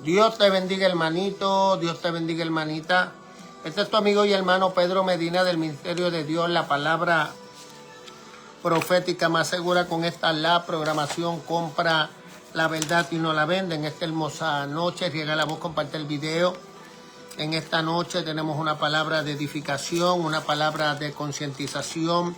Dios te bendiga, hermanito. Dios te bendiga, hermanita. Este es tu amigo y hermano Pedro Medina del Ministerio de Dios, la palabra profética más segura. Con esta la programación Compra la Verdad y no la vende. En esta hermosa noche, riega la voz, comparte el video. En esta noche tenemos una palabra de edificación, una palabra de concientización,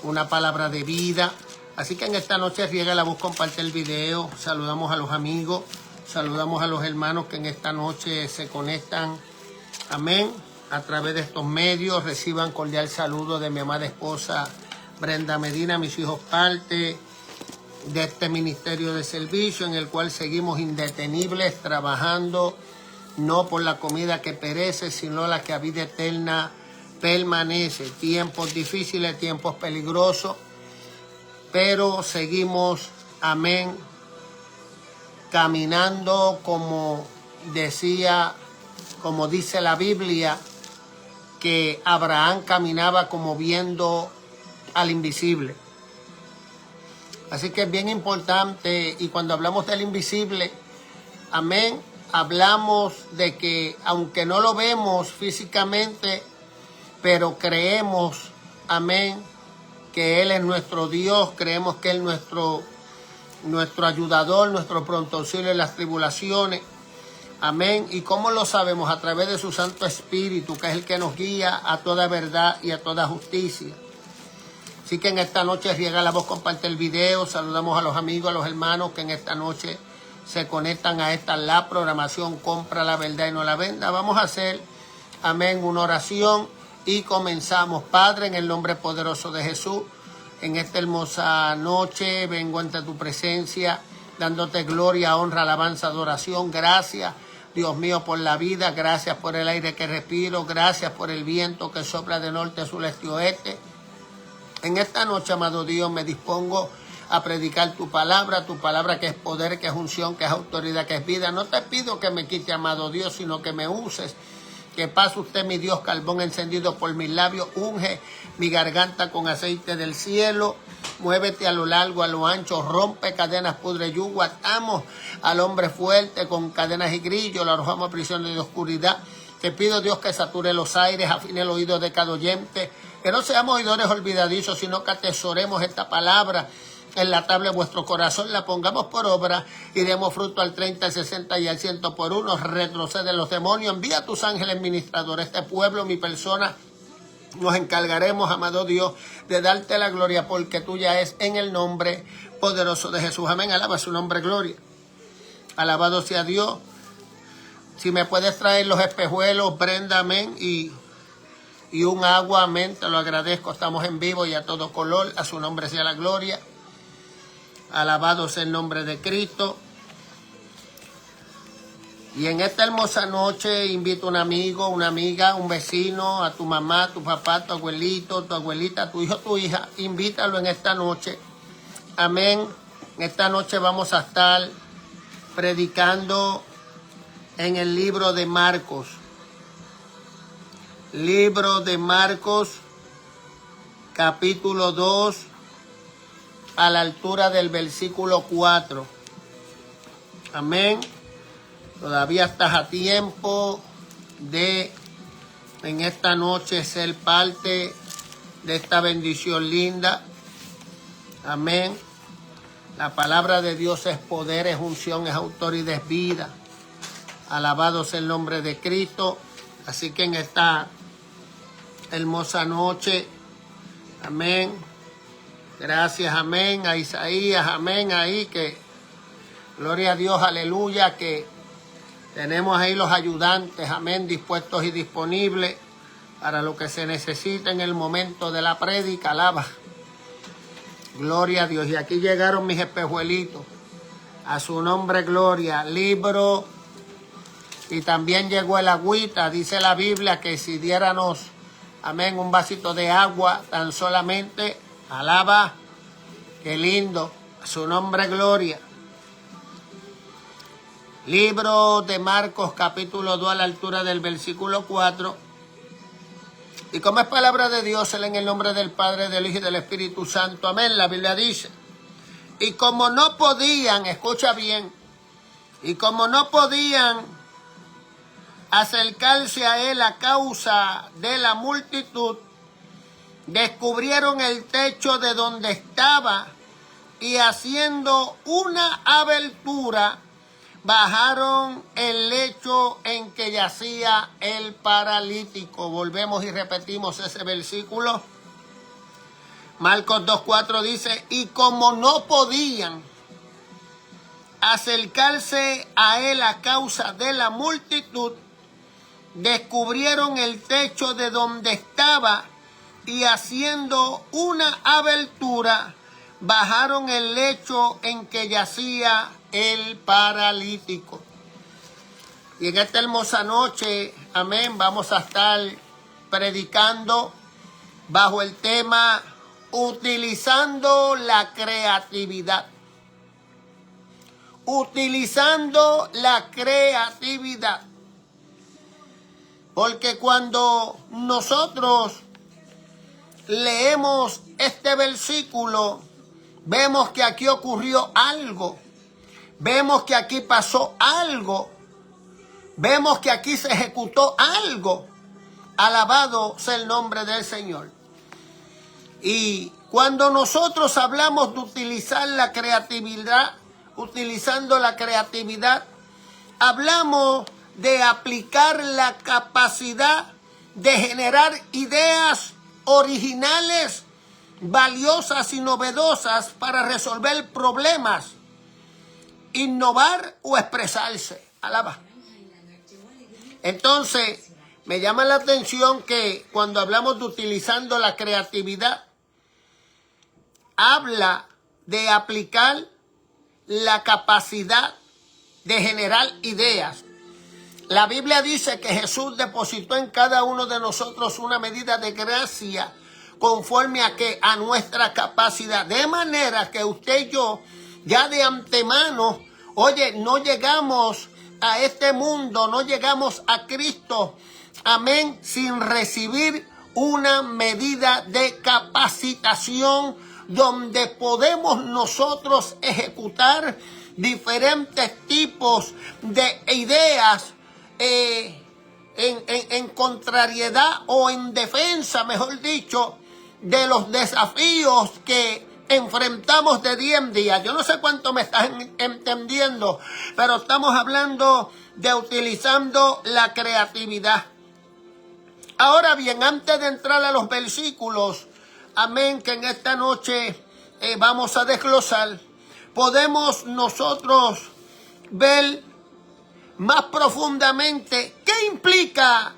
una palabra de vida. Así que en esta noche riega la voz, comparte el video. Saludamos a los amigos, saludamos a los hermanos que en esta noche se conectan. Amén. A través de estos medios reciban cordial saludo de mi amada esposa Brenda Medina, mis hijos, parte de este ministerio de servicio en el cual seguimos indetenibles trabajando, no por la comida que perece, sino la que a vida eterna permanece. Tiempos difíciles, tiempos peligrosos, pero seguimos, amén, caminando como dice la Biblia, que Abraham caminaba como viendo al invisible. Así que es bien importante, y cuando hablamos del invisible, amén, hablamos de que aunque no lo vemos físicamente, pero creemos, amén, que Él es nuestro Dios, creemos que Él es nuestro ayudador, nuestro pronto auxilio en las tribulaciones. Amén. ¿Y cómo lo sabemos? A través de su Santo Espíritu, que es el que nos guía a toda verdad y a toda justicia. Así que en esta noche riega la voz, comparte el video. Saludamos a los amigos, a los hermanos que en esta noche se conectan a la programación Compra la Verdad y no la venda. Vamos a hacer, amén, una oración y comenzamos. Padre, en el nombre poderoso de Jesús, en esta hermosa noche vengo ante tu presencia, dándote gloria, honra, alabanza, adoración. Gracias, Dios mío, por la vida. Gracias por el aire que respiro. Gracias por el viento que sopla de norte, sur, este y oeste. En esta noche, amado Dios, me dispongo a predicar tu palabra que es poder, que es unción, que es autoridad, que es vida. No te pido que me quite, amado Dios, sino que me uses. Que pase usted, mi Dios, carbón encendido por mis labios. Unge mi garganta con aceite del cielo. Muévete a lo largo, a lo ancho. Rompe cadenas, pudre yugo. Atamos al hombre fuerte con cadenas y grillos. Lo arrojamos a prisiones de oscuridad. Te pido, Dios, que sature los aires, afine el oído de cada oyente. Que no seamos oidores olvidadizos, sino que atesoremos esta palabra en la tabla de vuestro corazón, la pongamos por obra y demos fruto al 30, al 60 y al 100 por uno. Retroceden los demonios. Envía a tus ángeles ministradores. Este pueblo, mi persona, nos encargaremos, amado Dios, de darte la gloria, porque tuya es, en el nombre poderoso de Jesús. Amén. Alaba su nombre, gloria. Alabado sea Dios. Si me puedes traer los espejuelos, Brenda, amén, y un agua, amén, te lo agradezco. Estamos en vivo y a todo color. A su nombre sea la gloria. Alabado sea el nombre de Cristo. Y en esta hermosa noche invito a un amigo, una amiga, un vecino, a tu mamá, tu papá, tu abuelito, tu abuelita, tu hijo, tu hija. Invítalo en esta noche. Amén. En esta noche vamos a estar predicando en el libro de Marcos. Libro de Marcos, capítulo 2, a la altura del versículo 4. Amén. Todavía estás a tiempo de en esta noche ser parte de esta bendición linda. Amén. La palabra de Dios es poder, es unción, es autoridad, es vida. Alabado sea el nombre de Cristo. Así que en esta hermosa noche, amén. Gracias, amén, a Isaías, amén, ahí que, gloria a Dios, aleluya, que tenemos ahí los ayudantes, amén, dispuestos y disponibles para lo que se necesita en el momento de la prédica, alaba. Gloria a Dios. Y aquí llegaron mis espejuelitos, a su nombre, gloria. Libro, y también llegó el agüita. Dice la Biblia que si diéramos, amén, un vasito de agua, tan solamente, alaba, qué lindo, a su nombre, gloria. Libro de Marcos, capítulo 2, a la altura del versículo 4. Y como es palabra de Dios, en el nombre del Padre, del Hijo y del Espíritu Santo, amén. La Biblia dice, y como no podían, escucha bien, Y como no podían acercarse a él a causa de la multitud, descubrieron el techo de donde estaba y haciendo una abertura, bajaron el lecho en que yacía el paralítico. Volvemos y repetimos ese versículo. Marcos 2:4 dice, y como no podían acercarse a él a causa de la multitud, descubrieron el techo de donde estaba y haciendo una abertura, bajaron el lecho en que yacía el paralítico. Y en esta hermosa noche, amén, vamos a estar predicando bajo el tema utilizando la creatividad. Utilizando la creatividad. Porque cuando nosotros leemos este versículo, vemos que aquí ocurrió algo. Vemos que aquí pasó algo. Vemos que aquí se ejecutó algo. Alabado sea el nombre del Señor. Y cuando nosotros hablamos de utilizar la creatividad, utilizando la creatividad, hablamos de aplicar la capacidad de generar ideas originales, valiosas y novedosas para resolver problemas, innovar o expresarse. Alaba. Entonces, me llama la atención que cuando hablamos de utilizando la creatividad, habla de aplicar la capacidad de generar ideas. La Biblia dice que Jesús depositó en cada uno de nosotros una medida de gracia conforme a nuestra capacidad. De manera que usted y yo ya de antemano, oye, no llegamos a este mundo, no llegamos a Cristo, amén, sin recibir una medida de capacitación donde podemos nosotros ejecutar diferentes tipos de ideas en contrariedad o en defensa, mejor dicho, de los desafíos que enfrentamos de día en día. Yo no sé cuánto me están entendiendo, pero estamos hablando de utilizando la creatividad. Ahora bien, antes de entrar a los versículos, amén, que en esta noche vamos a desglosar, podemos nosotros ver más profundamente qué implica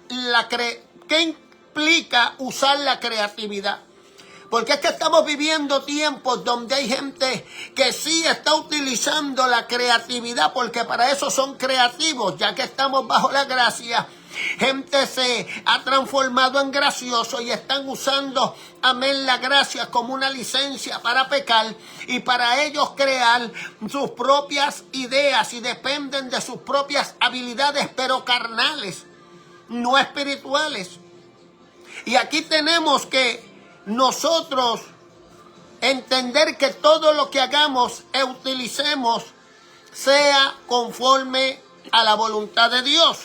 usar la creatividad. Porque es que estamos viviendo tiempos donde hay gente que sí está utilizando la creatividad, porque para eso son creativos, ya que estamos bajo la gracia. Gente se ha transformado en gracioso y están usando, amén, la gracia como una licencia para pecar y para ellos crear sus propias ideas y dependen de sus propias habilidades, pero carnales, no espirituales. Y aquí tenemos que nosotros entender que todo lo que hagamos e utilicemos sea conforme a la voluntad de Dios.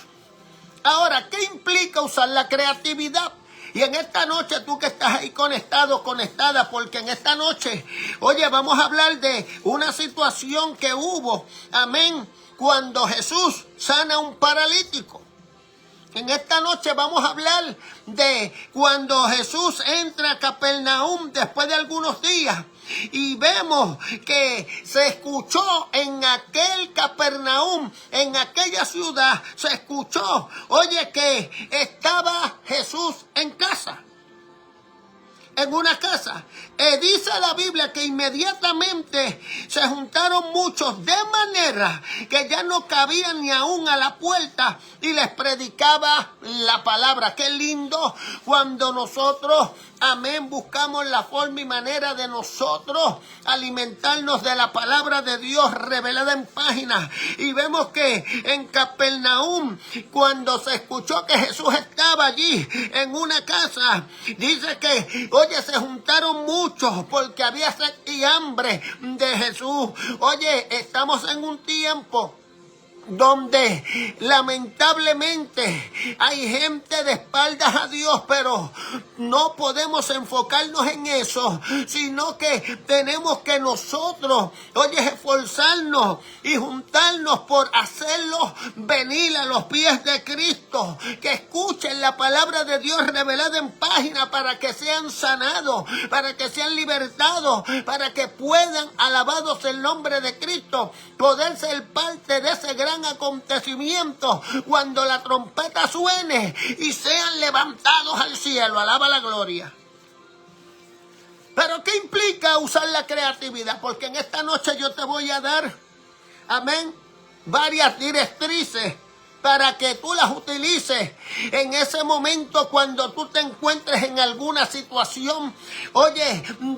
Ahora, ¿qué implica usar la creatividad? Y en esta noche, tú que estás ahí conectado, conectada, porque en esta noche, oye, vamos a hablar de una situación que hubo, amén, cuando Jesús sana a un paralítico. En esta noche vamos a hablar de cuando Jesús entra a Capernaum después de algunos días. Y vemos que se escuchó en aquel Capernaum, en aquella ciudad, se escuchó, oye, que estaba Jesús en casa. En una casa. Dice la Biblia que inmediatamente se juntaron muchos de manera que ya no cabían ni aún a la puerta y les predicaba la palabra. Qué lindo cuando nosotros, amén, buscamos la forma y manera de nosotros alimentarnos de la palabra de Dios revelada en páginas. Y vemos que en Capernaum, cuando se escuchó que Jesús estaba allí en una casa, dice que, oye, se juntaron muchos porque había sed y hambre de Jesús. Oye, estamos en un tiempo donde lamentablemente hay gente de espaldas a Dios, pero no podemos enfocarnos en eso, sino que tenemos que nosotros, esforzarnos y juntarnos por hacerlos venir a los pies de Cristo, que escuchen la palabra de Dios revelada en página para que sean sanados, para que sean libertados, para que puedan, alabados el nombre de Cristo, poder ser parte de ese gran acontecimiento cuando la trompeta suene y sean levantados al cielo. Alaba la gloria. Pero ¿qué implica usar la creatividad? Porque en esta noche yo te voy a dar, amén, varias directrices para que tú las utilices en ese momento cuando tú te encuentres en alguna situación,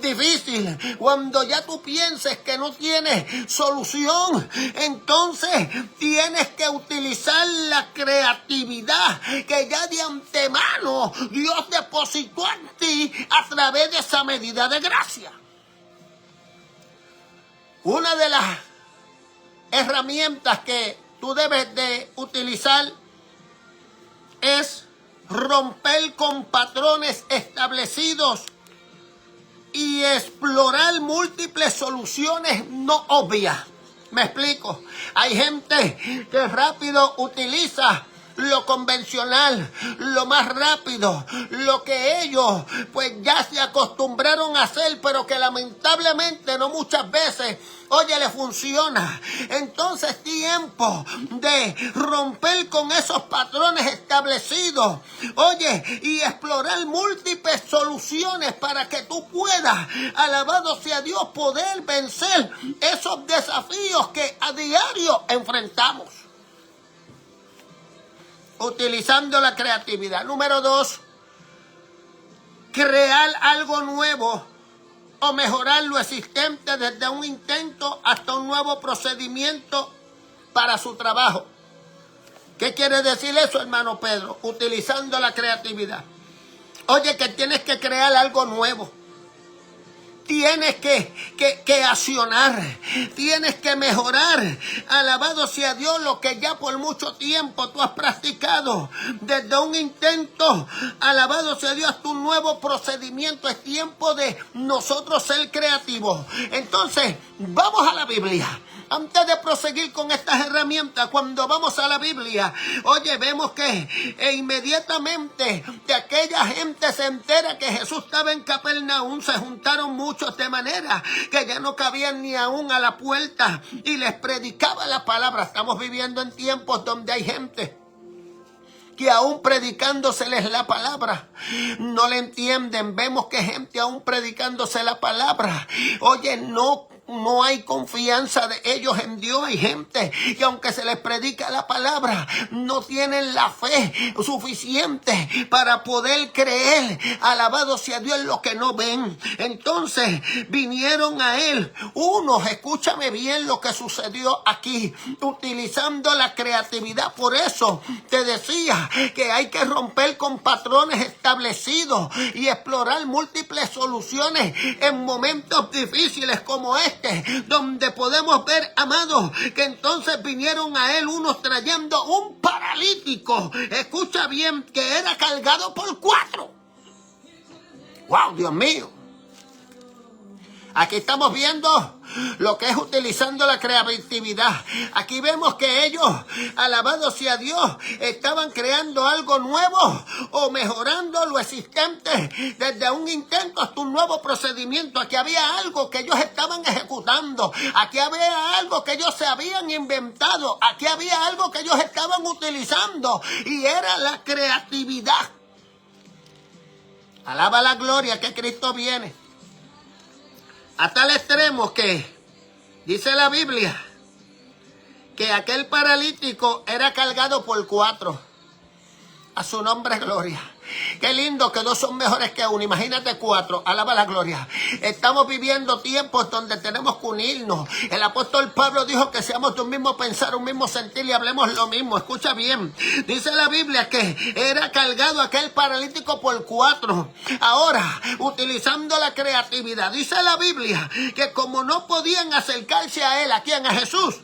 difícil, cuando ya tú pienses que no tienes solución. Entonces tienes que utilizar la creatividad que ya de antemano Dios depositó en ti a través de esa medida de gracia. Una de las herramientas que tú debes de utilizar es romper con patrones establecidos y explorar múltiples soluciones no obvias. Me explico. Hay gente que rápido utiliza lo convencional, lo más rápido, lo que ellos pues ya se acostumbraron a hacer, pero que lamentablemente no muchas veces, le funciona. Entonces, tiempo de romper con esos patrones establecidos, y explorar múltiples soluciones para que tú puedas, alabado sea Dios, poder vencer esos desafíos que a diario enfrentamos. Utilizando la creatividad. Número 2, crear algo nuevo o mejorar lo existente desde un intento hasta un nuevo procedimiento para su trabajo. ¿Qué quiere decir eso, hermano Pedro? Utilizando la creatividad. Que tienes que crear algo nuevo. Tienes que accionar, tienes que mejorar, alabado sea Dios, lo que ya por mucho tiempo tú has practicado, desde un intento, alabado sea Dios, hasta un nuevo procedimiento. Es tiempo de nosotros ser creativos. Entonces, vamos a la Biblia. Antes de proseguir con estas herramientas, cuando vamos a la Biblia, vemos que inmediatamente de aquella gente se entera que Jesús estaba en Capernaum, se juntaron muchos de manera que ya no cabían ni aún a la puerta y les predicaba la palabra. Estamos viviendo en tiempos donde hay gente que aún predicándoseles la palabra no le entienden. Vemos que gente aún predicándose la palabra, no hay confianza de ellos en Dios. Hay gente que aunque se les predica la palabra, no tienen la fe suficiente para poder creer, alabado sea Dios, lo que no ven. Entonces vinieron a él unos, escúchame bien lo que sucedió aquí, utilizando la creatividad. Por eso te decía que hay que romper con patrones establecidos y explorar múltiples soluciones en momentos difíciles como este, donde podemos ver, amados, que entonces vinieron a él unos trayendo un paralítico, escucha bien, que era cargado por 4. ¡Wow, Dios mío! Aquí estamos viendo lo que es utilizando la creatividad. Aquí vemos que ellos, alabado sea Dios, estaban creando algo nuevo o mejorando lo existente desde un intento hasta un nuevo procedimiento. Aquí había algo que ellos estaban ejecutando. Aquí había algo que ellos se habían inventado. Aquí había algo que ellos estaban utilizando y era la creatividad. Alaba la gloria que Cristo viene. A tal extremo que dice la Biblia que aquel paralítico era cargado por 4. A su nombre gloria. Qué lindo que 2 son mejores que 1. Imagínate 4. Alaba la gloria. Estamos viviendo tiempos donde tenemos que unirnos. El apóstol Pablo dijo que seamos de un mismo pensar, un mismo sentir y hablemos lo mismo. Escucha bien. Dice la Biblia que era cargado aquel paralítico por 4. Ahora, utilizando la creatividad, dice la Biblia que como no podían acercarse a él, ¿a quién? A Jesús.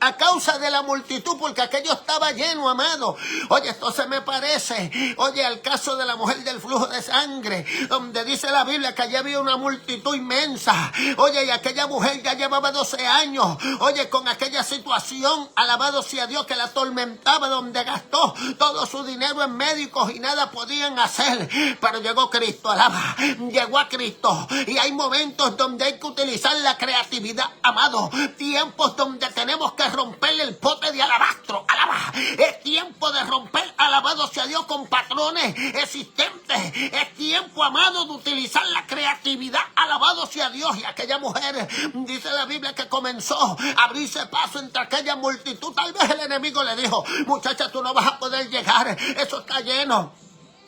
a causa de la multitud, porque aquello estaba lleno, amado. Oye, esto se me parece, oye, al caso de la mujer del flujo de sangre, donde dice la Biblia que allí había una multitud inmensa. Oye, y aquella mujer ya llevaba 12 años, oye, con aquella situación, alabado sea Dios, que la atormentaba, donde gastó todo su dinero en médicos y nada podían hacer. Pero llegó Cristo, alaba, llegó a Cristo. Y hay momentos donde hay que utilizar la creatividad, amado. Tiempos donde tenemos que romper el pote de alabastro, alaba. Es tiempo de romper, alabado sea Dios, con patrones existentes. Es tiempo, amado, de utilizar la creatividad, alabado sea Dios. Y aquella mujer, dice la Biblia, que comenzó a abrirse paso entre aquella multitud. Tal vez el enemigo le dijo: muchacha, tú no vas a poder llegar, eso está lleno.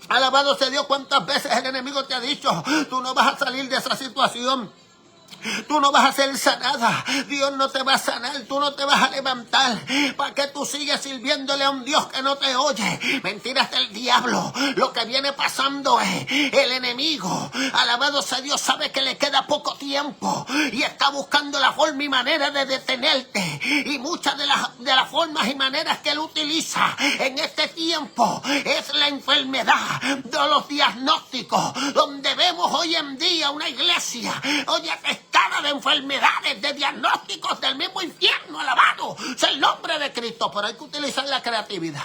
Alabado sea Dios. ¿Cuántas veces el enemigo te ha dicho: tú no vas a salir de esa situación? Tú no vas a ser sanada, Dios no te va a sanar, tú no te vas a levantar. ¿Para qué tú sigues sirviéndole a un Dios que no te oye? Mentiras del diablo. Lo que viene pasando es el enemigo, alabado sea Dios, sabe que le queda poco tiempo y está buscando la forma y manera de detenerte. Y muchas de las formas y maneras que él utiliza en este tiempo es la enfermedad, de los diagnósticos, donde vemos hoy en día una iglesia, oye, atestada de enfermedades, de diagnósticos del mismo infierno. Alabado sea el nombre de Cristo. Pero hay que utilizar la creatividad.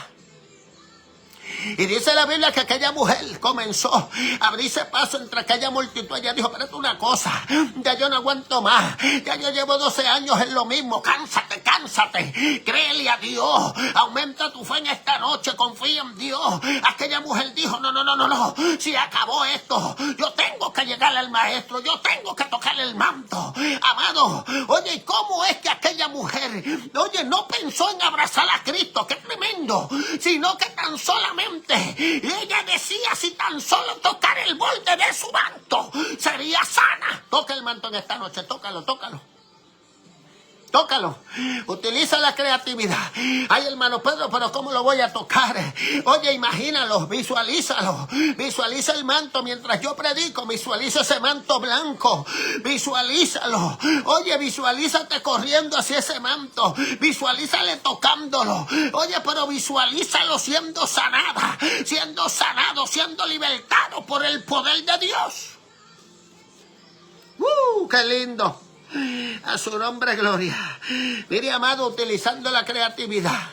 Y dice la Biblia que aquella mujer comenzó a abrirse paso entre aquella multitud. Ella dijo: espérate una cosa, ya yo no aguanto más, ya yo llevo 12 años en lo mismo, cánsate, créele a Dios, aumenta tu fe en esta noche, confía en Dios. Aquella mujer dijo: no, si acabó esto, yo tengo que llegar al maestro, yo tengo que tocarle el manto. Amado, oye, ¿y cómo es que aquella mujer, oye, no pensó en abrazar a Cristo? ¡Qué tremendo! Sino que tan solamente ella decía: si tan solo tocar el borde de su manto, sería sana. Toca el manto en esta noche, tócalo. Utiliza la creatividad. Ay, hermano Pedro, pero ¿cómo lo voy a tocar? Oye, imagínalo, visualízalo. Visualiza el manto mientras yo predico. Visualiza ese manto blanco. Visualízalo. Oye, visualízate corriendo hacia ese manto. Visualízale tocándolo. Oye, pero visualízalo siendo sanada, siendo sanado, siendo libertado por el poder de Dios. ¡Qué lindo! A su nombre, gloria. Mire, amado, utilizando la creatividad.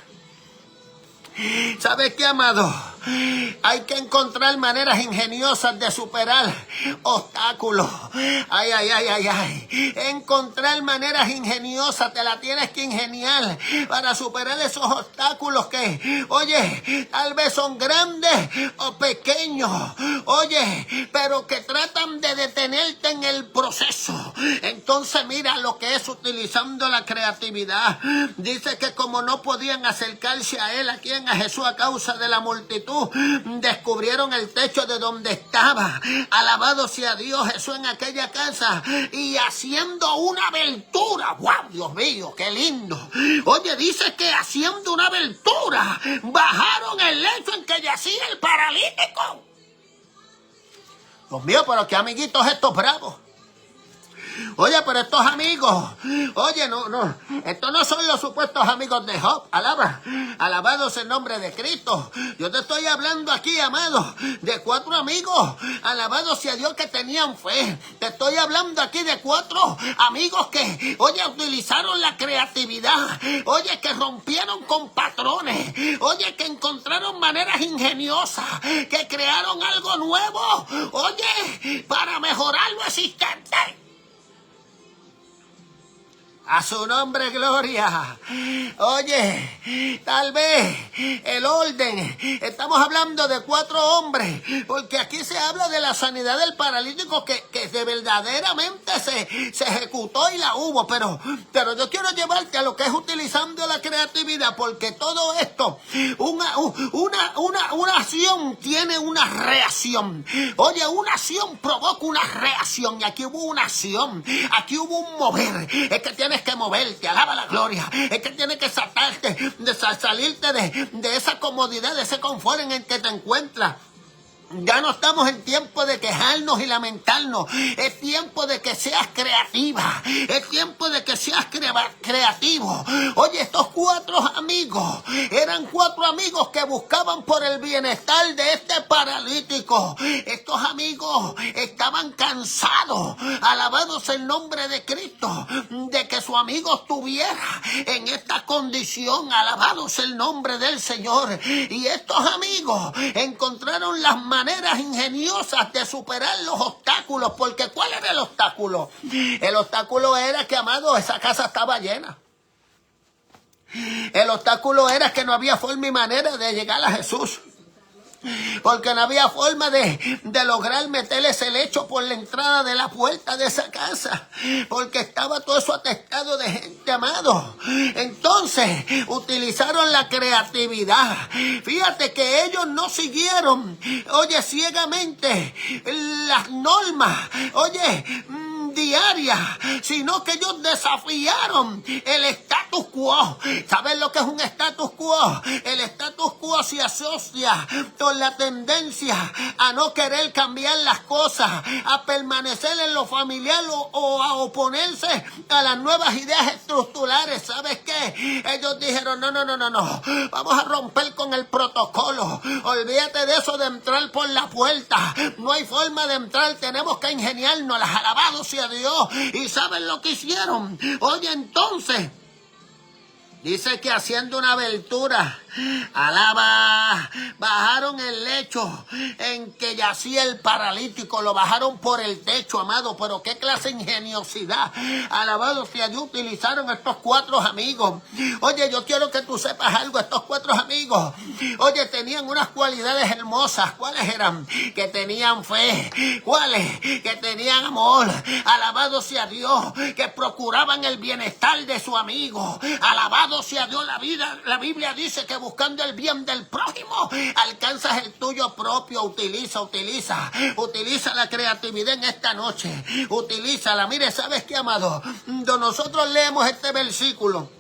¿Sabes qué, amado? Hay que encontrar maneras ingeniosas de superar obstáculos. Ay. Encontrar maneras ingeniosas, te la tienes que ingeniar para superar esos obstáculos que, oye, tal vez son grandes o pequeños, oye, pero que tratan de detenerte en el proceso. Entonces mira lo que es utilizando la creatividad. Dice que como no podían acercarse a él, a Jesús, a causa de la multitud, descubrieron el techo de donde estaba. Alabado sea Dios, Jesús en aquella casa, y haciendo una abertura. ¡Wow! Dios mío, qué lindo. Oye, dice que haciendo una abertura bajaron el lecho en que yacía el paralítico. Dios mío, pero qué amiguitos estos bravos. Oye, pero estos amigos, oye, no, estos no son los supuestos amigos de Job. Alabado sea el nombre de Cristo. Yo te estoy hablando aquí, amado, de 4 amigos, alabado sea Dios, que tenían fe. Te estoy hablando aquí de 4 amigos que, oye, utilizaron la creatividad, oye, que rompieron con patrones, oye, que encontraron maneras ingeniosas, que crearon algo nuevo, oye, para mejorar lo existente. A su nombre, gloria. Oye, tal vez el orden, estamos hablando de 4 hombres, porque aquí se habla de la sanidad del paralítico que de verdaderamente se ejecutó y la hubo, pero yo quiero llevarte a lo que es utilizando la creatividad, porque todo esto, una acción tiene una reacción. Oye, una acción provoca una reacción, y aquí hubo una acción, aquí hubo un mover. Es que tienes que moverte, alaba la gloria. Es que tienes que salirte de esa comodidad, de ese confort en el que te encuentras. Ya no estamos en tiempo de quejarnos y lamentarnos. Es tiempo de que seas creativa. Es tiempo de que seas creativo. Oye, estos 4 amigos eran 4 amigos que buscaban por el bienestar de este paralítico. Estos amigos estaban cansados, alabados el nombre de Cristo, de que su amigo estuviera en esta condición. Alabados el nombre del Señor. Y estos amigos encontraron las maneras ingeniosas de superar los obstáculos, porque ¿cuál era el obstáculo? El obstáculo era que, amado, esa casa estaba llena. El obstáculo era que no había forma y manera de llegar a Jesús, porque no había forma de lograr meter ese lecho por la entrada de la puerta de esa casa, porque estaba todo eso atestado de gente, amado. Entonces utilizaron la creatividad. Fíjate que ellos no siguieron, oye, ciegamente las normas, oye, diarias, sino que ellos desafiaron el status quo. ¿Sabes lo que es un status quo? El status quo se asocia con la tendencia a no querer cambiar las cosas, a permanecer en lo familiar o a oponerse a las nuevas ideas estructurales. ¿Sabes qué? Ellos dijeron, no, vamos a romper con el protocolo. Olvídate de eso de entrar por la puerta. No hay forma de entrar, tenemos que ingeniarnos. Las alabados sea Dios. ¿Y saben lo que hicieron? Oye, entonces dice que haciendo una abertura, bajaron el lecho en que yacía el paralítico, lo bajaron por el techo, amado. Pero qué clase de ingeniosidad, alabado sea Dios, utilizaron estos 4 amigos. Oye, yo quiero que tú sepas algo. Estos 4 amigos, oye, tenían unas cualidades hermosas. ¿Cuáles eran? Que tenían fe. ¿Cuáles? Que tenían amor, alabado sea Dios, que procuraban el bienestar de su amigo. Alabado sea Dios. La Biblia dice que buscando el bien del prójimo alcanzas el tuyo propio. Utiliza la creatividad en esta noche. Utilízala. Mire, ¿sabes qué, amado? Cuando nosotros leemos este versículo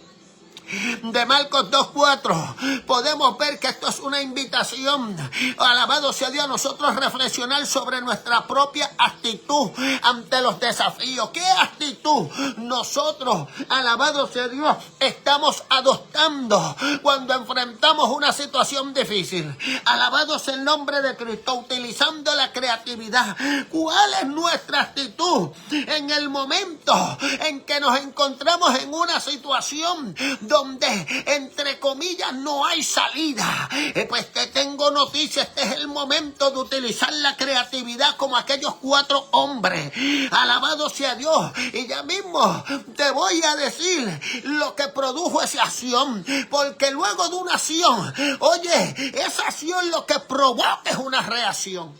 de Marcos 2:4, podemos ver que esto es una invitación, alabado sea Dios, a nosotros reflexionar sobre nuestra propia actitud ante los desafíos. ¿Qué actitud nosotros, alabado sea Dios, estamos adoptando cuando enfrentamos una situación difícil? Alabado sea el nombre de Cristo, utilizando la creatividad. ¿Cuál es nuestra actitud en el momento en que nos encontramos en una situación donde, entre comillas, no hay salida? Pues te tengo noticias. Este es el momento de utilizar la creatividad como aquellos 4 hombres. Alabado sea Dios. Y ya mismo te voy a decir lo que produjo esa acción, porque luego de una acción, oye, esa acción lo que provoca es una reacción.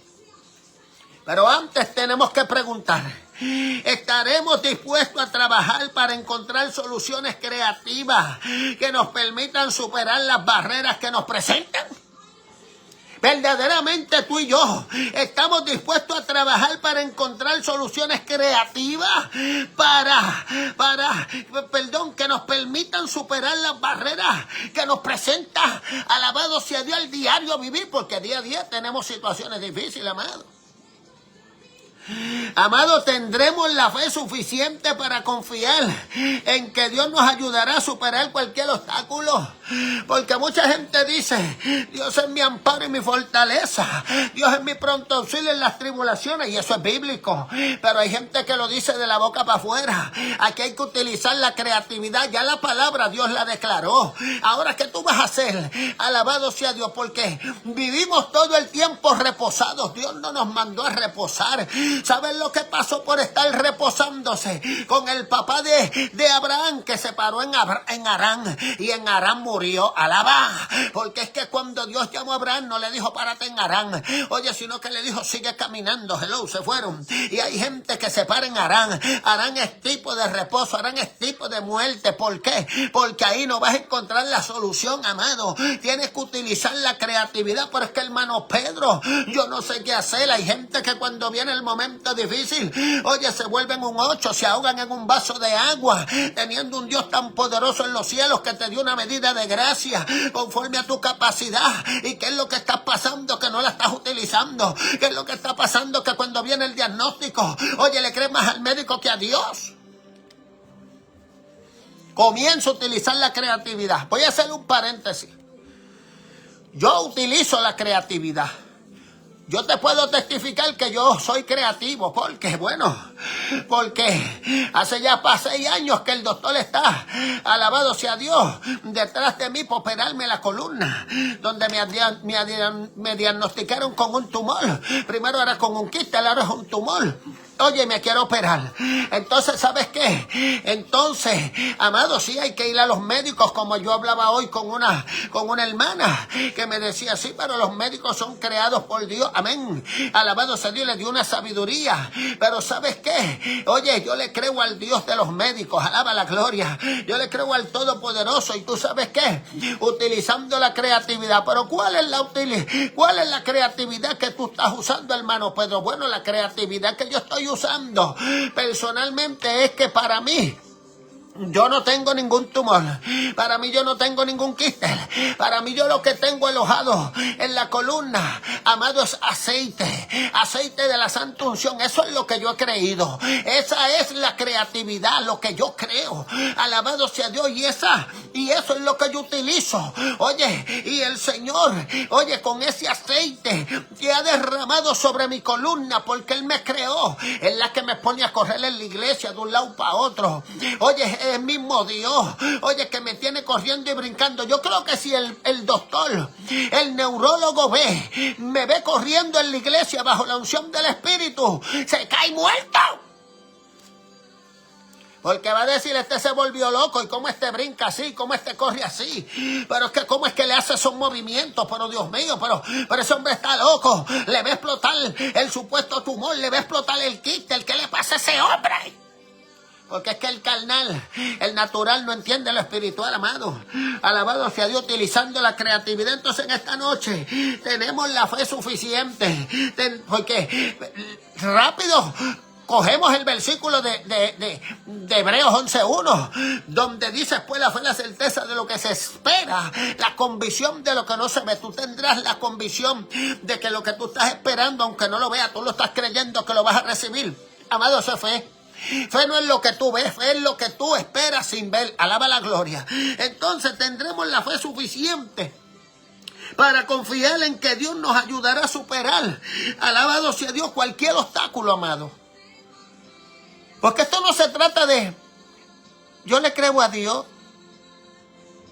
Pero antes tenemos que preguntar, ¿estaremos dispuestos a trabajar para encontrar soluciones creativas que nos permitan superar las barreras que nos presentan? Verdaderamente tú y yo estamos dispuestos a trabajar para encontrar soluciones creativas que nos permitan superar las barreras que nos presenta, alabado sea Dios, el diario vivir, porque día a día tenemos situaciones difíciles, amado. Amado, tendremos la fe suficiente para confiar en que Dios nos ayudará a superar cualquier obstáculo. Porque mucha gente dice, Dios es mi amparo y mi fortaleza, Dios es mi pronto auxilio en las tribulaciones, y eso es bíblico. Pero hay gente que lo dice de la boca para afuera. Aquí hay que utilizar la creatividad. Ya la palabra Dios la declaró. Ahora, ¿qué tú vas a hacer? Alabado sea Dios, porque vivimos todo el tiempo reposados. Dios no nos mandó a reposar. ¿Sabes lo que pasó por estar reposándose con el papá de Abraham, que se paró en Harán, y en Harán murió? Alaba, porque es que cuando Dios llamó a Abraham no le dijo párate en Harán, oye, sino que le dijo sigue caminando. Hello, se fueron. Y hay gente que se para en Harán. Harán es tipo de reposo, Harán es tipo de muerte. ¿Por qué? Porque ahí no vas a encontrar la solución, amado. Tienes que utilizar la creatividad. Pero es que, hermano Pedro, yo no sé qué hacer. Hay gente que cuando viene el momento difícil, oye, se vuelven un 8, se ahogan en un vaso de agua, teniendo un Dios tan poderoso en los cielos que te dio una medida de gracia, conforme a tu capacidad. ¿Y qué es lo que está pasando que no la estás utilizando? ¿Qué es lo que está pasando que cuando viene el diagnóstico, oye, le crees más al médico que a Dios? Comienza a utilizar la creatividad. Voy a hacer un paréntesis. Yo utilizo la creatividad. Yo te puedo testificar que yo soy creativo. ¿Por qué? Bueno, porque hace ya 6 años que el doctor está, alabado sea Dios, detrás de mí para operarme la columna, donde me diagnosticaron con un tumor. Primero era con un quiste, ahora es un tumor. Oye, me quiero operar. Entonces, ¿sabes qué? Entonces, amado, sí hay que ir a los médicos, como yo hablaba hoy con una hermana que me decía, sí, pero los médicos son creados por Dios. Amén. Alabado sea Dios, le dio una sabiduría. Pero ¿sabes qué? Oye, yo le creo al Dios de los médicos. Alaba la gloria. Yo le creo al Todopoderoso. ¿Y tú sabes qué? Utilizando la creatividad. Pero ¿cuál es la creatividad que tú estás usando, hermano Pedro? Bueno, la creatividad que yo estoy usando personalmente es que para mí, yo no tengo ningún tumor. Para mí yo no tengo ningún quiste. Para mí yo lo que tengo alojado en la columna, amado, es aceite. Aceite de la santa unción. Eso es lo que yo he creído. Esa es la creatividad, lo que yo creo. Alabado sea Dios. Y eso es lo que yo utilizo. Oye, y el Señor, oye, con ese aceite que ha derramado sobre mi columna, porque Él me creó, es la que me pone a correr en la iglesia de un lado para otro. Oye, el mismo Dios, oye, que me tiene corriendo y brincando. Yo creo que si el doctor, el neurólogo me ve corriendo en la iglesia bajo la unción del Espíritu, se cae muerto. Porque va a decir, este se volvió loco, y cómo este brinca así, cómo este corre así. Pero es que cómo es que le hace esos movimientos, pero Dios mío, pero ese hombre está loco. Le va a explotar el supuesto tumor, le va a explotar el quiste. ¿Qué le pasa a ese hombre? Porque es que el carnal, el natural, no entiende lo espiritual, amado. Alabado sea Dios, utilizando la creatividad. Entonces en esta noche tenemos la fe suficiente. Porque rápido cogemos el versículo de Hebreos 11:1, donde dice, pues la fe es la certeza de lo que se espera, la convicción de lo que no se ve. Tú tendrás la convicción de que lo que tú estás esperando, aunque no lo veas, tú lo estás creyendo que lo vas a recibir. Amado, eso es fe. Fe no es lo que tú ves, fe es lo que tú esperas sin ver. Alaba la gloria. Entonces tendremos la fe suficiente para confiar en que Dios nos ayudará a superar, alabado sea Dios, cualquier obstáculo, amado. Porque esto no se trata de, yo le creo a Dios,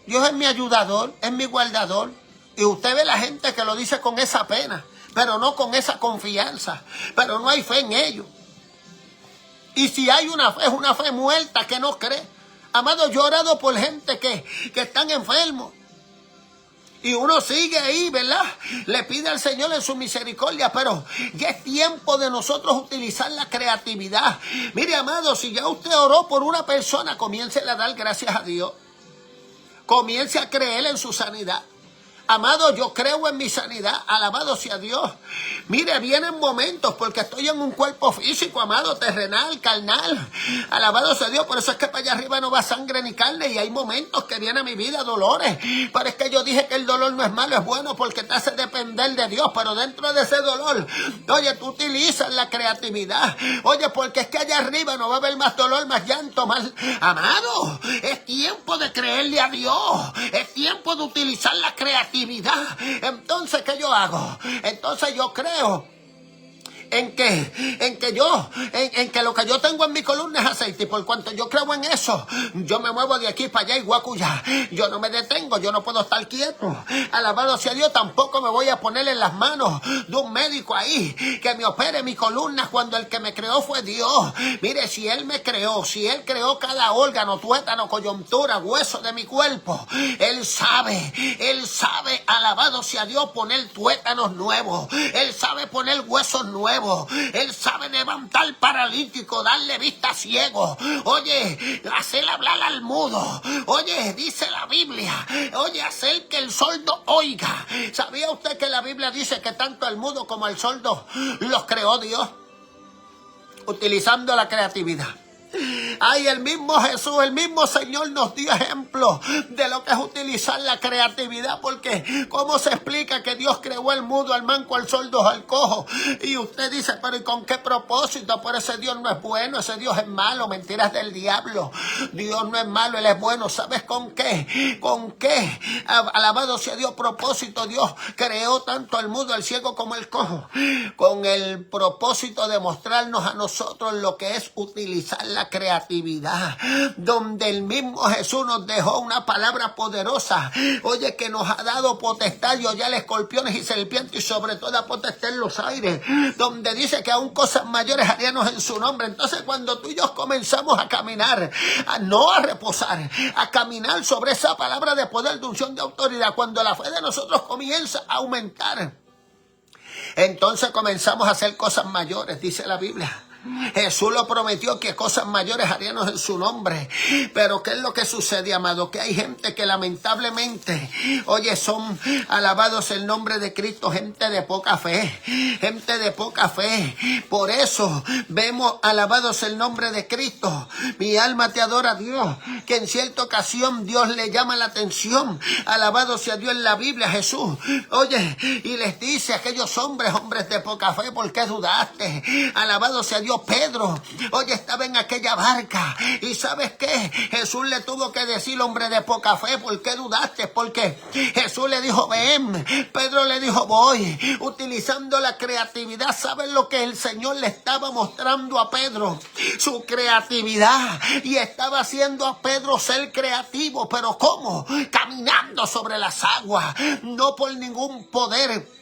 Dios es mi ayudador, es mi guardador. Y usted ve la gente que lo dice con esa pena, pero no con esa confianza, pero no hay fe en ellos. Y si hay una fe, es una fe muerta que no cree. Amado, yo he orado por gente que están enfermos. Y uno sigue ahí, ¿verdad? Le pide al Señor en su misericordia, pero ya es tiempo de nosotros utilizar la creatividad. Mire, amado, si ya usted oró por una persona, comience a dar gracias a Dios. Comience a creer en su sanidad. Amado, yo creo en mi sanidad, alabado sea Dios. Mire, vienen momentos, porque estoy en un cuerpo físico, amado, terrenal, carnal. Alabado sea Dios, por eso es que para allá arriba no va sangre ni carne, y hay momentos que viene a mi vida dolores. Pero es que yo dije que el dolor no es malo, es bueno, porque te hace depender de Dios. Pero dentro de ese dolor, oye, tú utilizas la creatividad. Oye, porque es que allá arriba no va a haber más dolor, más llanto, más... Amado, es tiempo de creerle a Dios. Es tiempo de utilizar la creatividad. Entonces, ¿qué yo hago? Entonces yo creo en que lo que yo tengo en mi columna es aceite, y por cuanto yo creo en eso, yo me muevo de aquí para allá y guacuya. Yo no me detengo, yo no puedo estar quieto. Alabado sea Dios, tampoco me voy a poner en las manos de un médico ahí que me opere mi columna cuando el que me creó fue Dios. Mire, si Él me creó, si Él creó cada órgano, tuétano, coyuntura, hueso de mi cuerpo, Él sabe, alabado sea Dios, poner tuétanos nuevos, Él sabe poner huesos nuevos. Él sabe levantar paralítico, darle vista a ciego. Oye, hacer hablar al mudo. Oye, dice la Biblia. Oye, hacer que el sordo oiga. ¿Sabía usted que la Biblia dice que tanto el mudo como el sordo los creó Dios? Utilizando la creatividad. Ay, el mismo Jesús, el mismo Señor nos dio ejemplo de lo que es utilizar la creatividad, porque ¿cómo se explica que Dios creó al mudo, al manco, al sordo, al cojo? Y usted dice, pero ¿y con qué propósito? Por ese Dios no es bueno, ese Dios es malo, mentiras del diablo. Dios no es malo, Él es bueno. ¿Sabes con qué? ¿Con qué? Alabado sea Dios, propósito. Dios creó tanto al mudo, al ciego como al cojo, con el propósito de mostrarnos a nosotros lo que es utilizar la creatividad, donde el mismo Jesús nos dejó una palabra poderosa, oye, que nos ha dado potestad y hollar escorpiones y serpientes y sobre toda potestad en los aires, donde dice que aún cosas mayores haríamos en su nombre. Entonces, cuando tú y yo comenzamos a caminar, no a reposar, a caminar sobre esa palabra de poder, de unción, de autoridad, cuando la fe de nosotros comienza a aumentar, entonces comenzamos a hacer cosas mayores, dice la Biblia. Jesús lo prometió, que cosas mayores haríamos en su nombre. Pero ¿qué es lo que sucede, amado? Que hay gente que lamentablemente, oye, son, alabados el nombre de Cristo, gente de poca fe. Gente de poca fe. Por eso vemos, alabados el nombre de Cristo. Mi alma te adora, Dios. Que en cierta ocasión Dios le llama la atención. Alabado sea Dios en la Biblia, Jesús. Oye, y les dice a aquellos hombres de poca fe, ¿por qué dudaste? Alabado sea Dios. Pedro, oye, estaba en aquella barca y ¿sabes qué? Jesús le tuvo que decir, hombre de poca fe, ¿por qué dudaste? Porque Jesús le dijo, ven. Pedro le dijo, voy. Utilizando la creatividad. ¿Saben lo que el Señor le estaba mostrando a Pedro? Su creatividad. Y estaba haciendo a Pedro ser creativo. ¿Pero cómo? Caminando sobre las aguas. No por ningún poder,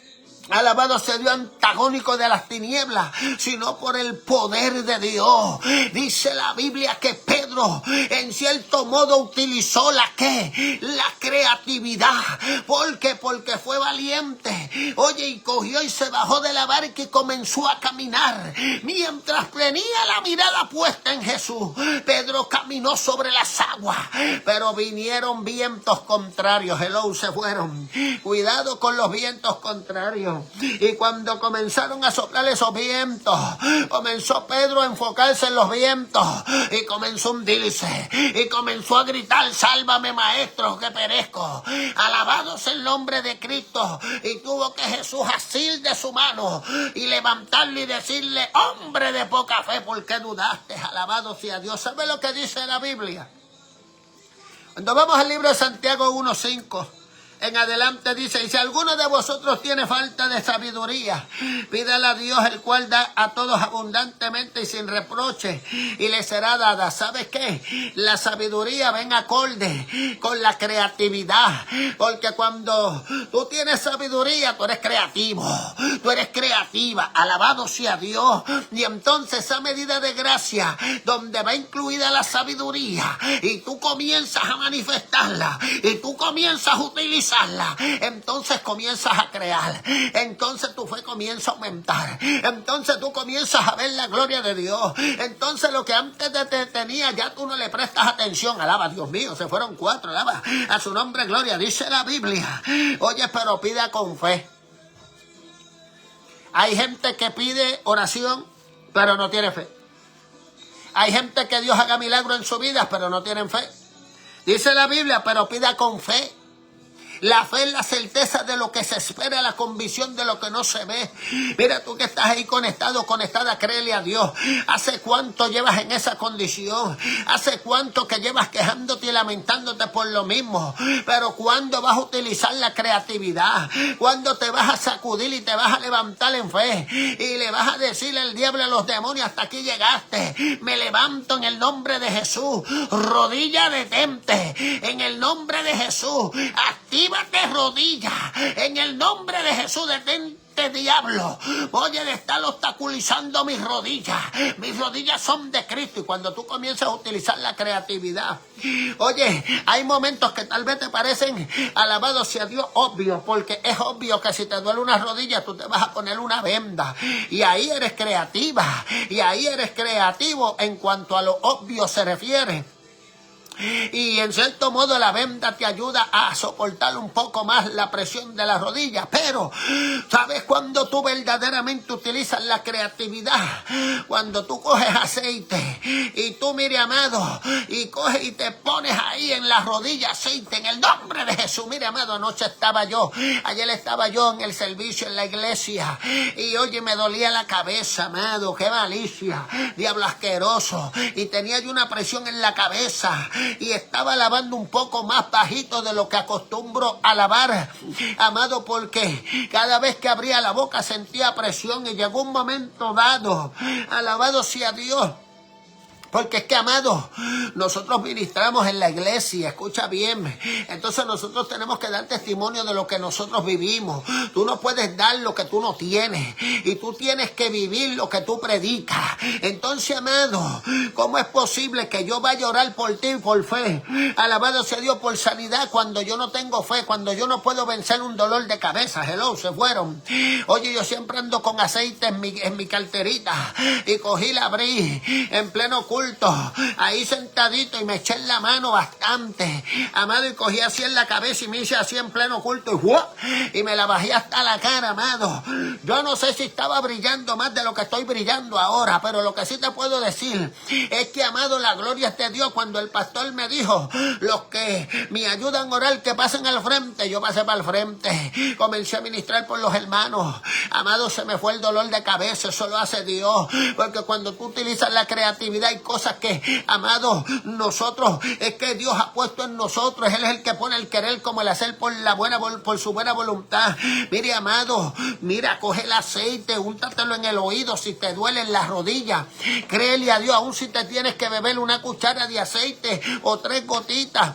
alabado sea Dios, antagónico de las tinieblas, sino por el poder de Dios. Dice la Biblia que Pedro en cierto modo utilizó la creatividad. ¿Por qué? Porque fue valiente. Oye, y cogió y se bajó de la barca y comenzó a caminar. Mientras tenía la mirada puesta en Jesús, Pedro caminó sobre las aguas, pero vinieron vientos contrarios. Hello, se fueron. Cuidado con los vientos contrarios. Y cuando comenzaron a soplar esos vientos, comenzó Pedro a enfocarse en los vientos y comenzó a hundirse y comenzó a gritar, sálvame, maestro, que perezco. Alabado sea el nombre de Cristo. Y tuvo que Jesús asir de su mano y levantarle y decirle, hombre de poca fe, ¿por qué dudaste? Alabado sea Dios. ¿Sabe lo que dice la Biblia? Cuando vamos al libro de Santiago 1:5 en adelante dice, y si alguno de vosotros tiene falta de sabiduría, pídale a Dios, el cual da a todos abundantemente y sin reproche, y le será dada. ¿Sabes qué? La sabiduría ven acorde con la creatividad, porque cuando tú tienes sabiduría, tú eres creativo, tú eres creativa, alabado sea Dios. Y entonces esa medida de gracia, donde va incluida la sabiduría, y tú comienzas a manifestarla, y tú comienzas a utilizarla, entonces comienzas a crear, entonces tu fe comienza a aumentar, entonces tú comienzas a ver la gloria de Dios. Entonces lo que antes te detenía, ya tú no le prestas atención. Alaba, Dios mío, se fueron 4, alaba a su nombre, gloria, dice la Biblia. Oye, pero pida con fe. Hay gente que pide oración, pero no tiene fe. Hay gente que Dios haga milagro en su vida, pero no tienen fe. Dice la Biblia, pero pida con fe. La fe es la certeza de lo que se espera, la convicción de lo que no se ve. Mira, tú que estás ahí conectado, conectada, créele a Dios. ¿Hace cuánto llevas en esa condición? ¿Hace cuánto que llevas quejándote y lamentándote por lo mismo? Pero ¿cuándo vas a utilizar la creatividad? ¿Cuándo te vas a sacudir y te vas a levantar en fe? Y le vas a decirle al diablo, a los demonios, hasta aquí llegaste. Me levanto en el nombre de Jesús. Rodilla, detente. En el nombre de Jesús. Actívate, rodilla. En el nombre de Jesús, detente, diablo. Voy a estar obstaculizando mis rodillas. Mis rodillas son de Cristo. Y cuando tú comienzas a utilizar la creatividad, oye, hay momentos que tal vez te parecen, alabado sea Dios, obvios, porque es obvio que si te duele una rodilla, tú te vas a poner una venda. Y ahí eres creativa. Y ahí eres creativo en cuanto a lo obvio se refiere. Y en cierto modo la venda te ayuda a soportar un poco más la presión de las rodillas. Pero, ¿sabes cuando tú verdaderamente utilizas la creatividad? Cuando tú coges aceite y tú, mire, amado, y coges y te pones ahí en las rodillas aceite en el nombre de Jesús. Mire, amado, ayer estaba yo en el servicio en la iglesia y oye, me dolía la cabeza, amado, qué malicia, diablo asqueroso, y tenía yo una presión en la cabeza y estaba lavando un poco más bajito de lo que acostumbro a lavar, amado, porque cada vez que abría la boca sentía presión y llegó un momento dado, alabado sea Dios. Porque es que, amado, nosotros ministramos en la iglesia, escucha bien. Entonces nosotros tenemos que dar testimonio de lo que nosotros vivimos. Tú no puedes dar lo que tú no tienes. Y tú tienes que vivir lo que tú predicas. Entonces, amado, ¿cómo es posible que yo vaya a orar por ti por fe? Alabado sea Dios, por sanidad, cuando yo no tengo fe, cuando yo no puedo vencer un dolor de cabeza. Hello, se fueron. Oye, yo siempre ando con aceite en mi carterita. Y cogí, la abrí en pleno culto, ahí sentadito, y me eché en la mano bastante, amado, y cogí así en la cabeza y me hice así en pleno culto y me la bajé hasta la cara, amado. Yo no sé si estaba brillando más de lo que estoy brillando ahora, pero lo que sí te puedo decir es que, amado, la gloria es de Dios. Cuando el pastor me dijo, los que me ayudan a orar, que pasen al frente, yo pasé para el frente, comencé a ministrar por los hermanos, amado, se me fue el dolor de cabeza. Eso lo hace Dios, porque cuando tú utilizas la creatividad hay cosas que, amado, nosotros, es que Dios ha puesto en nosotros. Él es el que pone el querer como el hacer por su buena voluntad. Mire, amado, mira, coge el aceite, úntatelo en el oído si te duelen las rodillas. Créele a Dios, aun si te tienes que beber una cuchara de aceite o 3 gotitas.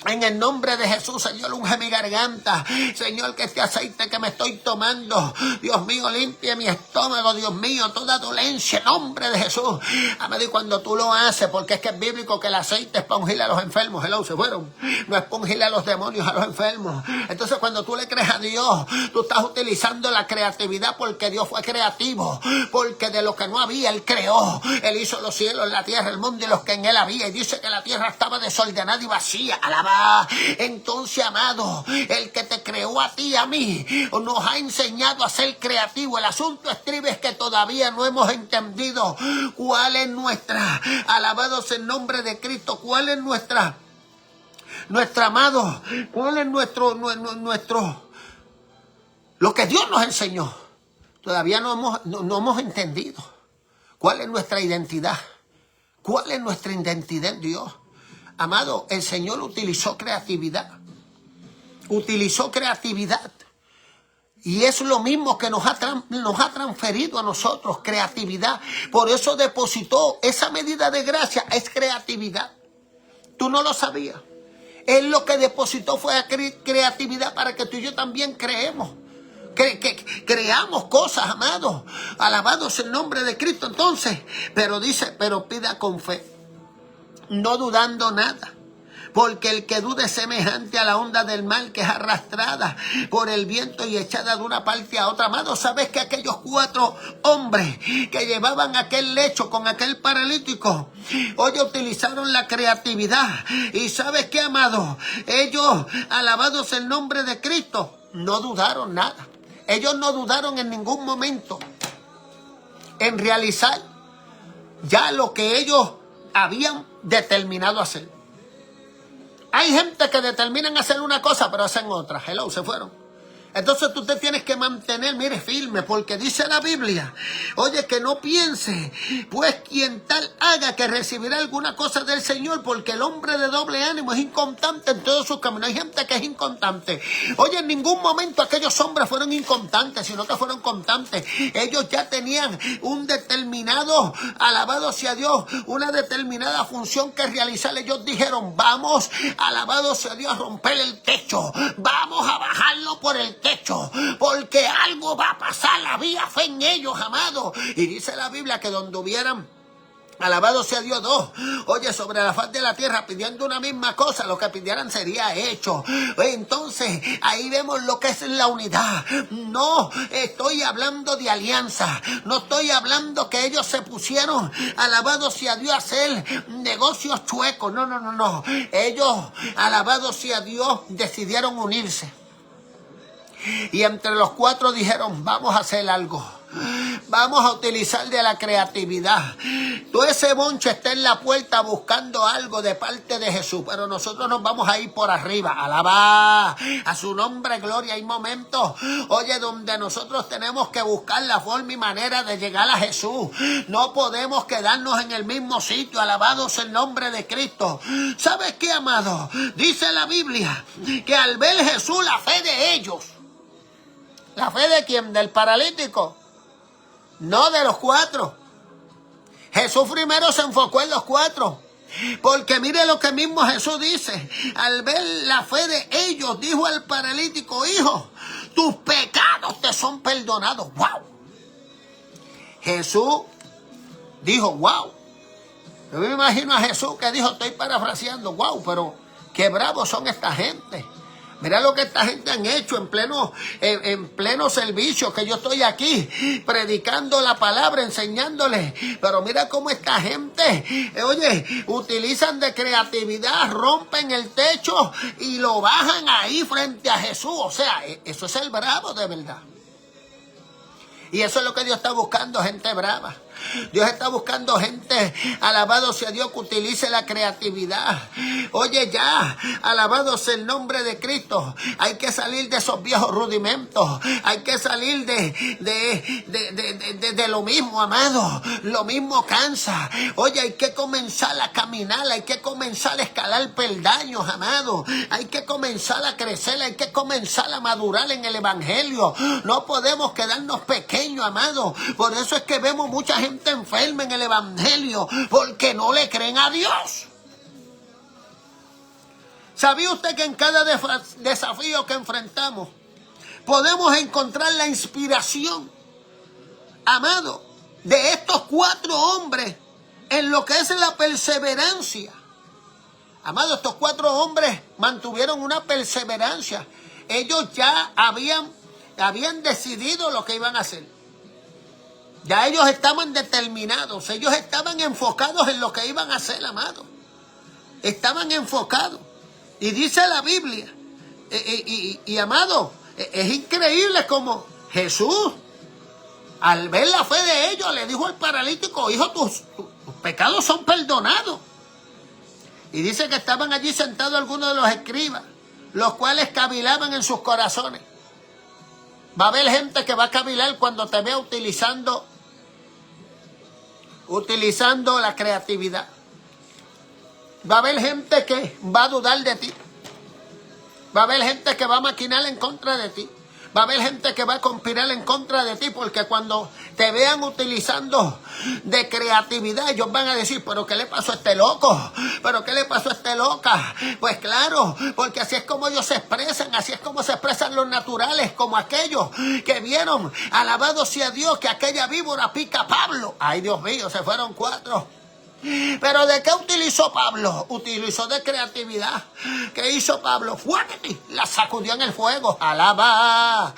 En el nombre de Jesús, Señor, unge mi garganta. Señor, que este aceite que me estoy tomando, Dios mío, limpie mi estómago, Dios mío, toda dolencia, en nombre de Jesús. Amado, y cuando tú lo haces, porque es que es bíblico que el aceite es para ungir a los enfermos. Hello, se fueron. No es para ungir a los demonios, a los enfermos. Entonces, cuando tú le crees a Dios, tú estás utilizando la creatividad, porque Dios fue creativo. Porque de lo que no había, Él creó. Él hizo los cielos, la tierra, el mundo y los que en Él había. Y dice que la tierra estaba desordenada y vacía. Alaba. Entonces, amado, el que te creó a ti y a mí nos ha enseñado a ser creativos. El asunto estribe es que todavía no hemos entendido cuál es nuestra, alabados en nombre de Cristo, cuál es nuestra amado, cuál es nuestro, lo que Dios nos enseñó. Todavía no hemos entendido cuál es nuestra identidad, cuál es nuestra identidad en Dios. Amado, el Señor utilizó creatividad. Utilizó creatividad. Y es lo mismo que nos ha transferido a nosotros, creatividad. Por eso depositó esa medida de gracia, es creatividad. Tú no lo sabías. Él lo que depositó fue creatividad para que tú y yo también creemos. Creamos cosas, amados. Alabados el nombre de Cristo. Entonces, pero dice, pero pida con fe, no dudando nada, porque el que dude es semejante a la onda del mar que es arrastrada por el viento y echada de una parte a otra. Amado, ¿sabes que aquellos 4 hombres que llevaban aquel lecho con aquel paralítico, oye, utilizaron la creatividad? Y ¿sabes qué, amado? Ellos, alabados el nombre de Cristo, no dudaron nada. Ellos no dudaron en ningún momento en realizar ya lo que ellos habían determinado hacer. Hay gente que determinan hacer una cosa pero hacen otra. Hello, se fueron. Entonces tú te tienes que mantener, mire, firme, porque dice la Biblia, oye, que no piense, pues quien tal haga, que recibirá alguna cosa del Señor, porque el hombre de doble ánimo es inconstante en todos sus caminos. Hay gente que es inconstante. Oye, en ningún momento aquellos hombres fueron inconstantes, sino que fueron constantes. Ellos ya tenían un determinado, alabado sea Dios, una determinada función que realizar. Ellos dijeron, vamos, alabado sea Dios, a romper el techo, vamos a bajarlo por el techo, porque algo va a pasar. Había fe en ellos, amado. Y dice la Biblia que donde hubieran Alabado sea Dios. 2. Oye, sobre la faz de la tierra pidiendo una misma cosa, lo que pidieran sería hecho. Entonces, ahí vemos lo que es la unidad. No estoy hablando de alianza. No estoy hablando que ellos se pusieron, alabado sea Dios, a hacer negocios chuecos. No. Ellos, alabado sea Dios, decidieron unirse. Y entre los 4 dijeron, vamos a hacer algo. Vamos a utilizar de la creatividad. Todo ese bonche está en la puerta buscando algo de parte de Jesús, pero nosotros nos vamos a ir por arriba. Alabá a su nombre, gloria. Hay momentos, oye, donde nosotros tenemos que buscar la forma y manera de llegar a Jesús. No podemos quedarnos en el mismo sitio. Alabado sea el nombre de Cristo. ¿Sabes qué, amado? Dice la Biblia que al ver Jesús, la fe de ellos. ¿La fe de quién? ¿Del paralítico? No, de los 4. Jesús primero se enfocó en los 4. Porque mire lo que mismo Jesús dice. Al ver la fe de ellos, dijo al paralítico, hijo, tus pecados te son perdonados. ¡Wow! Jesús dijo, wow. Yo me imagino a Jesús que dijo, estoy parafraseando, wow, pero qué bravos son esta gente. Mira lo que esta gente han hecho en pleno servicio, que yo estoy aquí predicando la palabra, enseñándoles. Pero mira cómo esta gente, oye, utilizan de creatividad, rompen el techo y lo bajan ahí frente a Jesús. O sea, eso es el bravo de verdad. Y eso es lo que Dios está buscando, gente brava. Dios está buscando gente, alabado sea Dios, que utilice la creatividad. Oye, ya, alabado sea el nombre de Cristo. Hay que salir de esos viejos rudimentos. Hay que salir de lo mismo, amado. Lo mismo cansa. Oye, hay que comenzar a caminar. Hay que comenzar a escalar peldaños, amado. Hay que comenzar a crecer. Hay que comenzar a madurar en el evangelio. No podemos quedarnos pequeños, amado. Por eso es que vemos mucha gente enferma en el evangelio, porque no le creen a Dios. ¿Sabía usted que en cada desafío que enfrentamos podemos encontrar la inspiración, amado, de estos 4 hombres en lo que es la perseverancia? Amado, estos 4 hombres mantuvieron una perseverancia. Ellos ya habían decidido lo que iban a hacer. Ya ellos estaban determinados, ellos estaban enfocados en lo que iban a hacer, amado. Estaban enfocados. Y dice la Biblia, amado, es increíble como Jesús, al ver la fe de ellos, le dijo al paralítico, hijo, tus pecados son perdonados. Y dice que estaban allí sentados algunos de los escribas, los cuales cavilaban en sus corazones. Va a haber gente que va a cavilar cuando te vea utilizando la creatividad. Va a haber gente que va a dudar de ti. Va a haber gente que va a maquinar en contra de ti. Va a haber gente que va a conspirar en contra de ti, porque cuando te vean utilizando de creatividad, ellos van a decir, ¿pero qué le pasó a este loco? ¿Pero qué le pasó a esta loca? Pues claro, porque así es como ellos se expresan, así es como se expresan los naturales, como aquellos que vieron, alabado sea Dios, que aquella víbora pica a Pablo. Ay, Dios mío, se fueron 4. ¿Pero de qué utilizó Pablo? Utilizó de creatividad. ¿Qué hizo Pablo? ¡Fuerte! La sacudió en el fuego. Alabado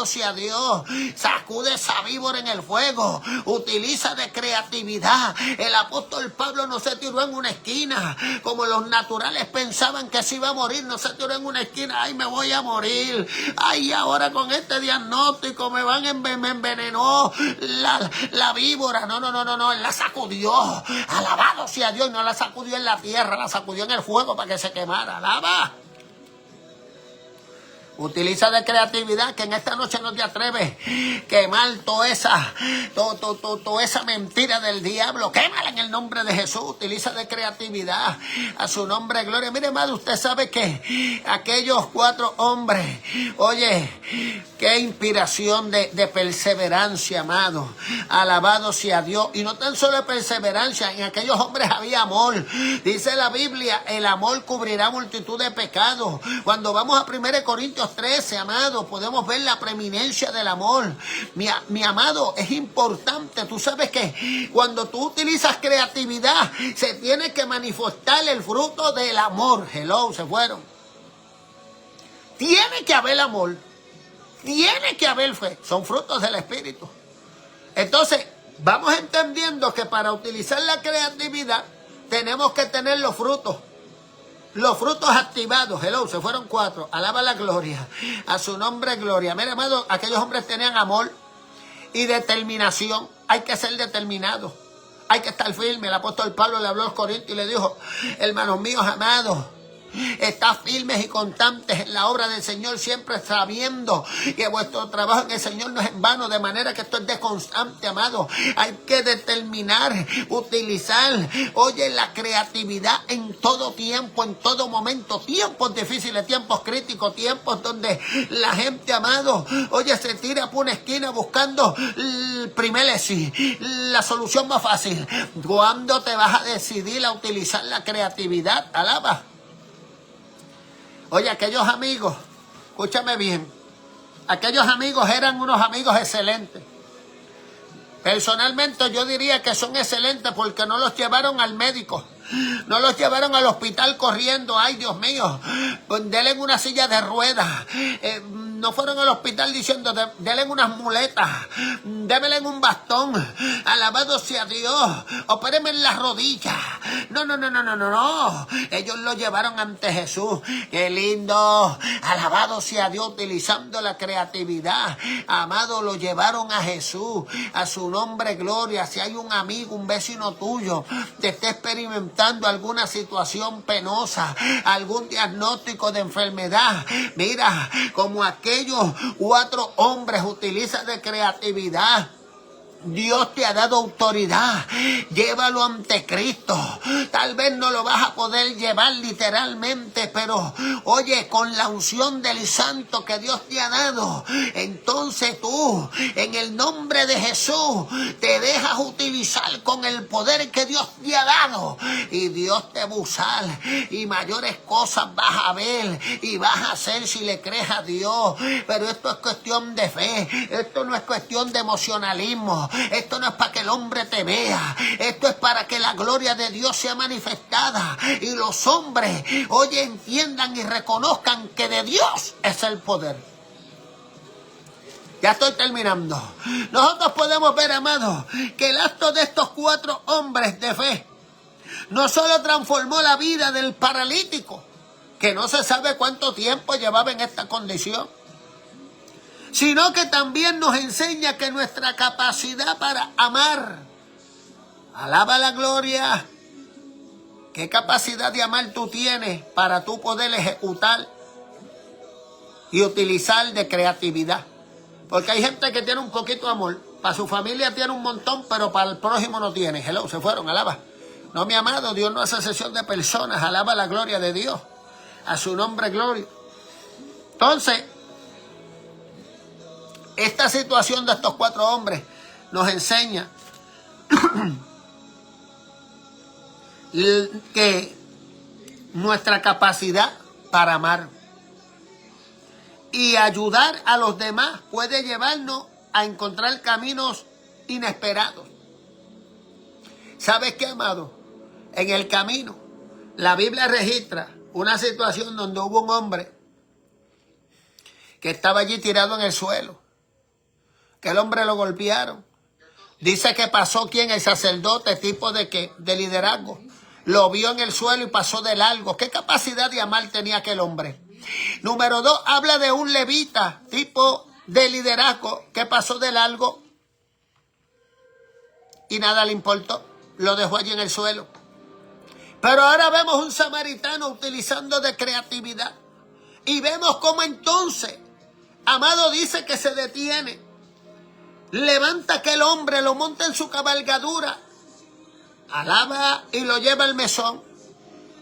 sea Dios. Sacude esa víbora en el fuego. Utiliza de creatividad. El apóstol Pablo no se tiró en una esquina. Como los naturales pensaban que se iba a morir, no se tiró en una esquina. ¡Ay, me voy a morir! ¡Ay, ahora con este diagnóstico me envenenó la víbora! No, él la sacudió. Alabado sea Dios, no la sacudió en la tierra, la sacudió en el fuego para que se quemara. Alaba. Utiliza de creatividad, que en esta noche no te atreves a quemar toda esa mentira del diablo. Quémala en el nombre de Jesús. Utiliza de creatividad. A su nombre, gloria. Mire, madre, usted sabe que aquellos 4 hombres, oye, qué inspiración de perseverancia, amado. Alabado sea Dios. Y no tan solo de perseverancia, en aquellos hombres había amor. Dice la Biblia, el amor cubrirá multitud de pecados. Cuando vamos a 1 Corintios Corintios 13, amado, podemos ver la preeminencia del amor. Mi amado, es importante. Tú sabes que cuando tú utilizas creatividad, se tiene que manifestar el fruto del amor. Hello, se fueron. Tiene que haber amor. Tiene que haber fe. Son frutos del Espíritu. Entonces, vamos entendiendo que para utilizar la creatividad, tenemos que tener los frutos. Los frutos activados. Hello, se fueron 4. Alaba la gloria. A su nombre, gloria. Mira, amado, aquellos hombres tenían amor y determinación. Hay que ser determinados. Hay que estar firme. El apóstol Pablo le habló a los Corintios y le dijo: hermanos míos amados, estad firmes y constantes en la obra del Señor, siempre sabiendo que vuestro trabajo en el Señor no es en vano, de manera que esto es de constante, amado. Hay que determinar, utilizar, oye, la creatividad en todo tiempo, en todo momento, tiempos difíciles, tiempos críticos, tiempos donde la gente, amado, oye, se tira por una esquina buscando el primer sí, la solución más fácil. ¿Cuándo te vas a decidir a utilizar la creatividad? Alaba. Oye, aquellos amigos, escúchame bien, aquellos amigos eran unos amigos excelentes. Personalmente yo diría que son excelentes porque no los llevaron al médico, no los llevaron al hospital corriendo. Ay, Dios mío, denle una silla de ruedas. No fueron al hospital diciendo, denle unas muletas, démele un bastón, alabado sea Dios, opérenme en las rodillas. No. Ellos lo llevaron ante Jesús. Qué lindo, alabado sea Dios, utilizando la creatividad. Amado, lo llevaron a Jesús, a su nombre, gloria. Si hay un amigo, un vecino tuyo, te está experimentando alguna situación penosa, algún diagnóstico de enfermedad, mira, como aquellos 4 hombres utilizan de creatividad. Dios te ha dado autoridad, llévalo ante Cristo. Tal vez no lo vas a poder llevar literalmente, pero oye, con la unción del Santo que Dios te ha dado, entonces tú, en el nombre de Jesús, te dejas utilizar con el poder que Dios te ha dado, y Dios te va a usar, y mayores cosas vas a ver y vas a hacer si le crees a Dios. Pero esto es cuestión de fe, esto no es cuestión de emocionalismo. Esto no es para que el hombre te vea, esto es para que la gloria de Dios sea manifestada y los hombres, oye, entiendan y reconozcan que de Dios es el poder. Ya estoy terminando. Nosotros podemos ver, amados, que el acto de estos 4 hombres de fe no solo transformó la vida del paralítico, que no se sabe cuánto tiempo llevaba en esta condición, sino que también nos enseña que nuestra capacidad para amar, alaba la gloria, qué capacidad de amar tú tienes para tú poder ejecutar y utilizar de creatividad. Porque hay gente que tiene un poquito de amor, para su familia tiene un montón, pero para el prójimo no tiene. Hello, se fueron, alaba. No, mi amado, Dios no hace excepción de personas, alaba la gloria de Dios, a su nombre gloria. Entonces, esta situación de estos 4 hombres nos enseña que nuestra capacidad para amar y ayudar a los demás puede llevarnos a encontrar caminos inesperados. ¿Sabes qué, amado? En el camino, la Biblia registra una situación donde hubo un hombre que estaba allí tirado en el suelo, que el hombre lo golpearon. Dice que pasó quien, el sacerdote, tipo de qué, de liderazgo, lo vio en el suelo y pasó de largo. ¿Qué capacidad de amar tenía aquel hombre? Número 2, habla de un levita, tipo de liderazgo, que pasó de largo y nada le importó, lo dejó allí en el suelo. Pero ahora vemos un samaritano utilizando de creatividad y vemos cómo entonces, amado, dice que se detiene, levanta a aquel hombre, lo monta en su cabalgadura, alaba y lo lleva al mesón.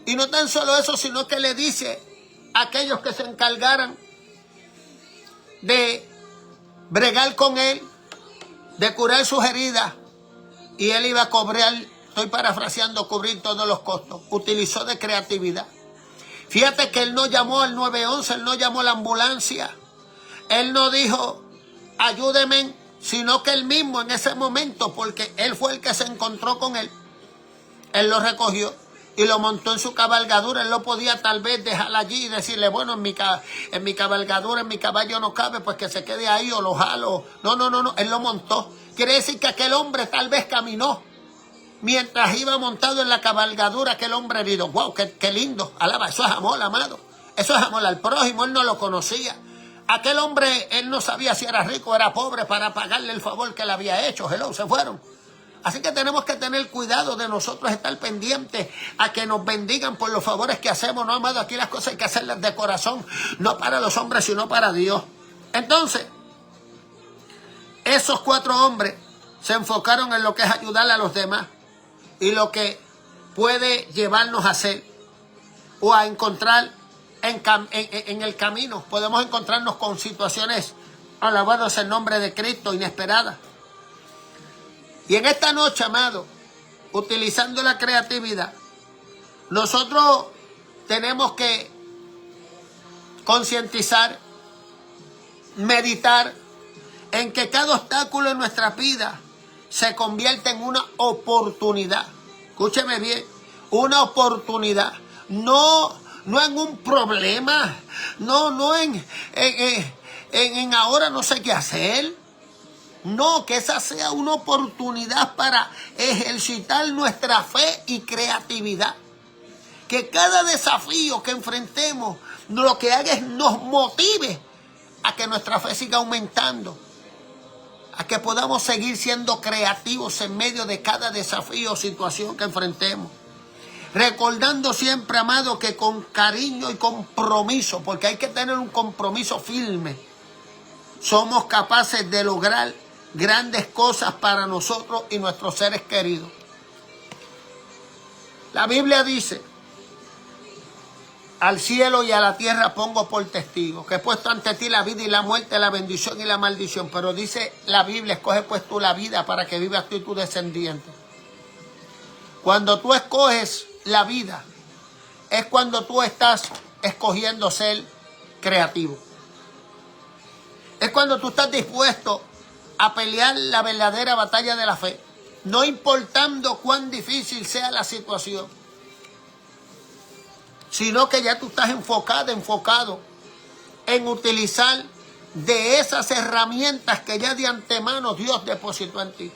Y no tan solo eso, sino que le dice a aquellos que se encargaran de bregar con él, de curar sus heridas, y él iba a cobrar, estoy parafraseando, cubrir todos los costos. Utilizó de creatividad. Fíjate que él no llamó al 911, él no llamó a la ambulancia. Él no dijo, ayúdenme, sino que él mismo en ese momento, porque él fue el que se encontró con él, él lo recogió y lo montó en su cabalgadura. Él lo podía tal vez dejar allí y decirle, bueno, en mi cabalgadura, en mi caballo no cabe, pues que se quede ahí o lo jalo. No, él lo montó. Quiere decir que aquel hombre tal vez caminó mientras iba montado en la cabalgadura. Aquel hombre herido, wow, qué lindo, alaba, eso es amor, amado. Eso es amor al prójimo, él no lo conocía. Aquel hombre, él no sabía si era rico o era pobre para pagarle el favor que le había hecho. Hello, se fueron. Así que tenemos que tener cuidado de nosotros estar pendientes a que nos bendigan por los favores que hacemos. No, amado, aquí las cosas hay que hacerlas de corazón, no para los hombres, sino para Dios. Entonces, esos 4 hombres se enfocaron en lo que es ayudarle a los demás y lo que puede llevarnos a hacer o a encontrar en el camino. Podemos encontrarnos con situaciones, alabados el nombre de Cristo, inesperadas. Y en esta noche, amado, utilizando la creatividad, nosotros tenemos que concientizar, meditar en que cada obstáculo en nuestra vida se convierte en una oportunidad. Escúcheme bien, una oportunidad. No en un problema, no en ahora no sé qué hacer. No, que esa sea una oportunidad para ejercitar nuestra fe y creatividad. Que cada desafío que enfrentemos lo que haga es nos motive a que nuestra fe siga aumentando. A que podamos seguir siendo creativos en medio de cada desafío o situación que enfrentemos. Recordando siempre, amado, que con cariño y compromiso, porque hay que tener un compromiso firme, somos capaces de lograr grandes cosas para nosotros y nuestros seres queridos. La Biblia dice, al cielo y a la tierra pongo por testigo, que he puesto ante ti la vida y la muerte, la bendición y la maldición. Pero dice la Biblia, escoge pues tú la vida para que vivas tú y tu descendiente. Cuando tú escoges la vida, es cuando tú estás escogiendo ser creativo. Es cuando tú estás dispuesto a pelear la verdadera batalla de la fe, no importando cuán difícil sea la situación, sino que ya tú estás enfocado en utilizar de esas herramientas que ya de antemano Dios depositó en ti.